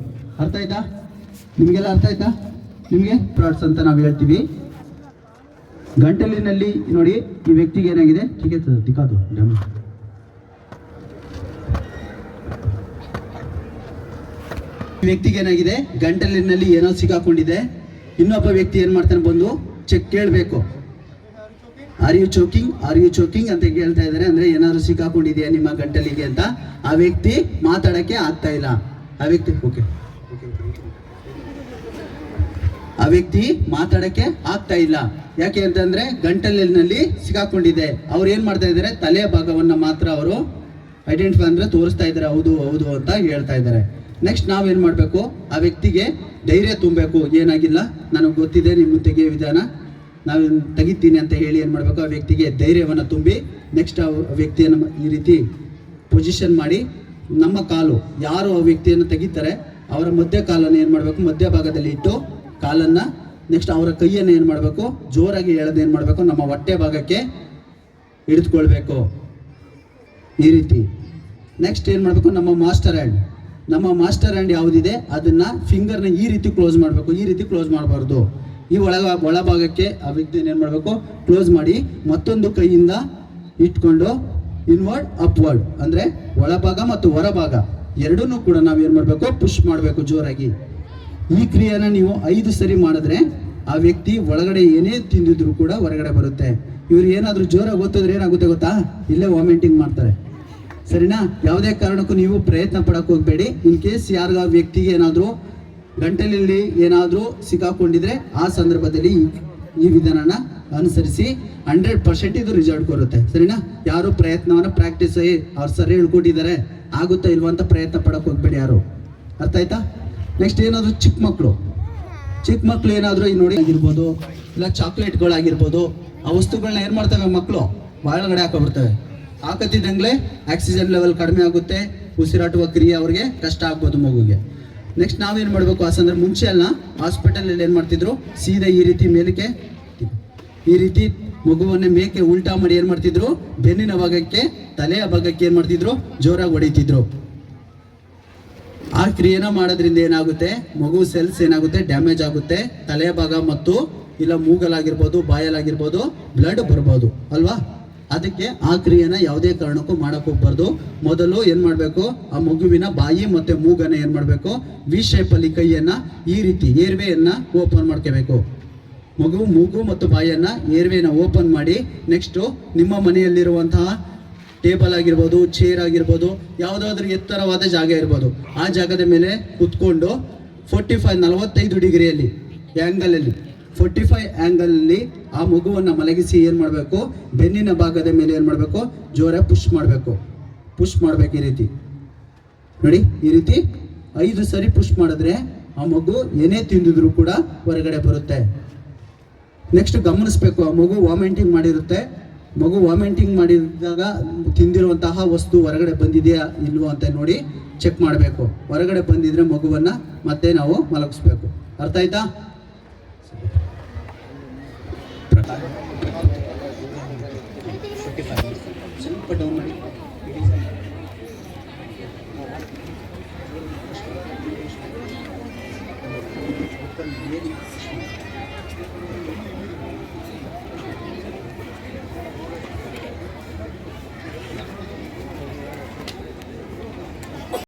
ಅರ್ಥ ಆಯ್ತಾ ನಿಮಗೆಲ್ಲ? ಅರ್ಥ ಆಯ್ತಾ ನಿಮಗೆ? ಪ್ರಾಟ್ಸ್ ಅಂತ ನಾವು ಹೇಳ್ತೀವಿ. ಗಂಟಲಿನಲ್ಲಿ ನೋಡಿ ಈ ವ್ಯಕ್ತಿಗೆ ಏನಾಗಿದೆ, ದಿಕ್ಕಾದು ಈ ವ್ಯಕ್ತಿಗೆ ಏನಾಗಿದೆ, ಗಂಟಲಿನಲ್ಲಿ ಏನೋ ಸಿಕ್ಕಾಕೊಂಡಿದೆ. ಇನ್ನೊಬ್ಬ ವ್ಯಕ್ತಿ ಏನ್ ಮಾಡ್ತಾನೆ, ಬಂದು ಚೆಕ್ ಕೇಳಬೇಕು, ಆರ್ ಯು ಚೋಕಿಂಗ್ ಅಂತ ಕೇಳ್ತಾ ಇದ್ದಾರೆ. ಅಂದ್ರೆ ಏನಾದ್ರು ಸಿಕ್ಕಾಕೊಂಡಿದೆಯಾ ನಿಮ್ಮ ಗಂಟಲಿಗೆ ಅಂತ. ಆ ವ್ಯಕ್ತಿ ಮಾತಾಡಕ್ಕೆ ಆಗ್ತಾ ಇಲ್ಲ. ಆ ವ್ಯಕ್ತಿ ಮಾತಾಡಕ್ಕೆ ಆಗ್ತಾ ಇಲ್ಲ. ಯಾಕೆ ಅಂತಂದ್ರೆ ಗಂಟಲಿನಲ್ಲಿ ಸಿಕ್ಕಾಕೊಂಡಿದೆ. ಅವ್ರು ಏನ್ ಮಾಡ್ತಾ ಇದ್ದಾರೆ, ತಲೆಯ ಭಾಗವನ್ನ ಮಾತ್ರ ಅವರು ಐಡೆಂಟಿಫೈ ಅಂದ್ರೆ ತೋರಿಸ್ತಾ ಇದ್ದಾರೆ, ಹೌದು ಹೌದು ಅಂತ ಹೇಳ್ತಾ ಇದ್ದಾರೆ. ನೆಕ್ಸ್ಟ್ ನಾವೇನ್ ಮಾಡಬೇಕು, ಆ ವ್ಯಕ್ತಿಗೆ ಧೈರ್ಯ ತುಂಬಬೇಕು. ಏನಾಗಿಲ್ಲ, ನನಗೆ ಗೊತ್ತಿದೆ ನಿಮ್ಮ ತೆಗೆಯೋ ವಿಧಾನ, ನಾವು ತೆಗಿತೀನಿ ಅಂತ ಹೇಳಿ ಏನು ಮಾಡಬೇಕು, ಆ ವ್ಯಕ್ತಿಗೆ ಧೈರ್ಯವನ್ನು ತುಂಬಿ ನೆಕ್ಸ್ಟ್ ಆ ವ್ಯಕ್ತಿಯನ್ನು ಈ ರೀತಿ ಪೊಸಿಷನ್ ಮಾಡಿ ನಮ್ಮ ಕಾಲು ಯಾರು ಆ ವ್ಯಕ್ತಿಯನ್ನು ತೆಗಿತಾರೆ ಅವರ ಮಧ್ಯ ಕಾಲನ್ನು ಏನು ಮಾಡಬೇಕು, ಮಧ್ಯ ಭಾಗದಲ್ಲಿ ಇಟ್ಟು ಕಾಲನ್ನು ನೆಕ್ಸ್ಟ್ ಅವರ ಕೈಯನ್ನು ಏನು ಮಾಡಬೇಕು, ಜೋರಾಗಿ ಎಳೆದು ಏನು ಮಾಡಬೇಕು, ನಮ್ಮ ಹೊಟ್ಟೆ ಭಾಗಕ್ಕೆ ಹಿಡಿದುಕೊಳ್ಬೇಕು ಈ ರೀತಿ. ನೆಕ್ಸ್ಟ್ ಏನು ಮಾಡಬೇಕು, ನಮ್ಮ ಮಾಸ್ಟರ್ ಹ್ಯಾಂಡ್ ಯಾವುದಿದೆ ಅದನ್ನು ಫಿಂಗರ್ನ ಈ ರೀತಿ ಕ್ಲೋಸ್ ಮಾಡಬೇಕು. ಈ ರೀತಿ ಕ್ಲೋಸ್ ಮಾಡಬಾರ್ದು. ಈ ಒಳಭಾಗಕ್ಕೆ ಆ ವ್ಯಕ್ತಿಯನ್ನು ಏನು ಮಾಡಬೇಕು, ಕ್ಲೋಸ್ ಮಾಡಿ ಮತ್ತೊಂದು ಕೈಯಿಂದ ಇಟ್ಕೊಂಡು ಇನ್ವರ್ಡ್ ಅಪ್ವರ್ಡ್ ಅಂದರೆ ಒಳಭಾಗ ಮತ್ತು ಹೊರಭಾಗ ಎರಡನ್ನೂ ಕೂಡ ನಾವು ಏನು ಮಾಡಬೇಕು, ಪುಷ್ ಮಾಡಬೇಕು ಜೋರಾಗಿ. ಈ ಕ್ರಿಯೆನ ನೀವು 5 ಸರಿ ಮಾಡಿದ್ರೆ ಆ ವ್ಯಕ್ತಿ ಒಳಗಡೆ ಏನೇ ತಿಂದಿದ್ರು ಕೂಡ ಹೊರಗಡೆ ಬರುತ್ತೆ. ಇವ್ರು ಏನಾದರೂ ಜೋರಾಗಿ ಗೊತ್ತಿದ್ರೆ ಏನಾಗುತ್ತೆ ಗೊತ್ತಾ, ಇಲ್ಲೇ ವಾಮಿಟಿಂಗ್ ಮಾಡ್ತಾರೆ. ಸರಿನಾ? ಯಾವುದೇ ಕಾರಣಕ್ಕೂ ನೀವು ಪ್ರಯತ್ನ ಪಡಕ್ಕೆ ಹೋಗಬೇಡಿ. ಇನ್ ಕೇಸ್ ಯಾರಿಗ ವ್ಯಕ್ತಿಗೆ ಏನಾದರೂ ಗಂಟಲಲ್ಲಿ ಏನಾದರೂ ಸಿಕ್ಕಾಕೊಂಡಿದ್ರೆ ಆ ಸಂದರ್ಭದಲ್ಲಿ ಈ ವಿಧಾನನ ಅನುಸರಿಸಿ 100% ಇದು ರಿಸಲ್ಟ್ ಕೊಡುತ್ತೆ. ಸರಿನಾ? ಯಾರು ಪ್ರಯತ್ನವನ್ನು ಪ್ರಾಕ್ಟೀಸ್ ಅವ್ರು ಸರಿ ಹೇಳ್ಕೊಟ್ಟಿದ್ದಾರೆ, ಆಗುತ್ತಾ ಇಲ್ವಾ ಅಂತ ಪ್ರಯತ್ನ ಪಡಕ್ಕೆ ಹೋಗ್ಬೇಡಿ ಯಾರು. ಅರ್ಥ ಆಯ್ತಾ? ನೆಕ್ಸ್ಟ್ ಏನಾದರೂ ಚಿಕ್ಕ ಮಕ್ಕಳು ಏನಾದರೂ ಈ ನೋಡಿ ಆಗಿರ್ಬೋದು, ಇಲ್ಲ ಚಾಕ್ಲೇಟ್ಗಳಾಗಿರ್ಬೋದು, ಆ ವಸ್ತುಗಳನ್ನ ಏನು ಮಾಡ್ತವೆ ಮಕ್ಕಳು ಒಳಗಡೆ ಹಾಕೊಬಿಡ್ತವೆ. ಹಾಕತ್ತಿದ್ದಂಗ್ಲೇ ಆಕ್ಸಿಜನ್ ಲೆವೆಲ್ ಕಡಿಮೆ ಆಗುತ್ತೆ, ಉಸಿರಾಟುವ ಕ್ರಿಯೆ ಅವ್ರಿಗೆ ಕಷ್ಟ ಆಗ್ಬೋದು ಮಗುಗೆ. ನೆಕ್ಸ್ಟ್ ನಾವೇನು ಮಾಡಬೇಕು, ಆ ಸಂದರ್ಭ ಮುಂಚೆ ಅಲ್ಲ ಹಾಸ್ಪಿಟಲಲ್ಲಿ ಏನು ಮಾಡ್ತಿದ್ರು, ಸೀದಾ ಈ ರೀತಿ ಮೇಲಕ್ಕೆ ಈ ರೀತಿ ಮಗುವನ್ನೇ ಮೇಕೆ ಉಲ್ಟಾ ಮಾಡಿ ಏನು ಮಾಡ್ತಿದ್ರು, ಬೆನ್ನಿನ ಭಾಗಕ್ಕೆ ತಲೆಯ ಭಾಗಕ್ಕೆ ಏನು ಮಾಡ್ತಿದ್ರು, ಜೋರಾಗಿ ಹೊಡಿತಿದ್ರು. ಆ ಕ್ರಿಯೆನ ಮಾಡೋದ್ರಿಂದ ಏನಾಗುತ್ತೆ, ಮಗು ಸೆಲ್ಸ್ ಏನಾಗುತ್ತೆ, ಡ್ಯಾಮೇಜ್ ಆಗುತ್ತೆ. ತಲೆಯ ಭಾಗ ಮತ್ತು ಇಲ್ಲ ಮೂಗಲಾಗಿರ್ಬೋದು, ಬಾಯಲಾಗಿರ್ಬೋದು ಬ್ಲಡ್ ಬರ್ಬೋದು ಅಲ್ವಾ. ಅದಕ್ಕೆ ಆ ಕ್ರಿಯೆನ ಯಾವುದೇ ಕಾರಣಕ್ಕೂ ಮಾಡಕ್ಕೆ ಹೋಗ್ಬಾರ್ದು. ಮೊದಲು ಏನು ಮಾಡಬೇಕು, ಆ ಮಗುವಿನ ಬಾಯಿ ಮತ್ತು ಮೂಗನ್ನು ಏನು ಮಾಡಬೇಕು, ವಿ ಶೇಪಲ್ಲಿ ಕೈಯನ್ನು ಈ ರೀತಿ ಏರ್ವೆಯನ್ನು ಓಪನ್ ಮಾಡ್ಕೋಬೇಕು. ಮೂಗು ಮತ್ತು ಬಾಯಿಯನ್ನು ಏರ್ವೆನ ಓಪನ್ ಮಾಡಿ ನೆಕ್ಸ್ಟು ನಿಮ್ಮ ಮನೆಯಲ್ಲಿರುವಂತಹ ಟೇಬಲ್ ಆಗಿರ್ಬೋದು, ಚೇರ್ ಆಗಿರ್ಬೋದು, ಯಾವುದಾದ್ರೂ ಎತ್ತರವಾದ ಜಾಗ ಇರ್ಬೋದು, ಆ ಜಾಗದ ಮೇಲೆ ಕುತ್ಕೊಂಡು 45 ಡಿಗ್ರಿಯಲ್ಲಿ ಆ್ಯಂಗಲಲ್ಲಿ 45 ಆ್ಯಂಗಲಲ್ಲಿ ಆ ಮಗುವನ್ನು ಮಲಗಿಸಿ ಏನು ಮಾಡಬೇಕು, ಬೆನ್ನಿನ ಭಾಗದ ಮೇಲೆ ಏನು ಮಾಡಬೇಕು, ಜೋರಾಗಿ ಪುಷ್ ಮಾಡಬೇಕು ಈ ರೀತಿ ನೋಡಿ. ಈ ರೀತಿ 5 ಸರಿ ಪುಷ್ ಮಾಡಿದ್ರೆ ಆ ಮಗು ಏನೇ ತಿಂದಿದ್ರು ಕೂಡ ಹೊರಗಡೆ ಬರುತ್ತೆ. ನೆಕ್ಸ್ಟ್ ಗಮನಿಸ್ಬೇಕು, ಆ ಮಗು ವಾಮಿಟಿಂಗ್ ಮಾಡಿರುತ್ತೆ. ಮಗು ವಾಮಿಟಿಂಗ್ ಮಾಡಿದಾಗ ತಿಂದಿರುವಂತಹ ವಸ್ತು ಹೊರಗಡೆ ಬಂದಿದೆಯಾ ಇಲ್ವೋ ಅಂತ ನೋಡಿ ಚೆಕ್ ಮಾಡಬೇಕು. ಹೊರಗಡೆ ಬಂದಿದ್ರೆ ಮಗುವನ್ನು ಮತ್ತೆ ನಾವು ಮಲಗಿಸ್ಬೇಕು. ಅರ್ಥ ಆಯ್ತಾ? ಸ್ವಲ್ಪ ಡೌನ್ ಮಾಡಿ.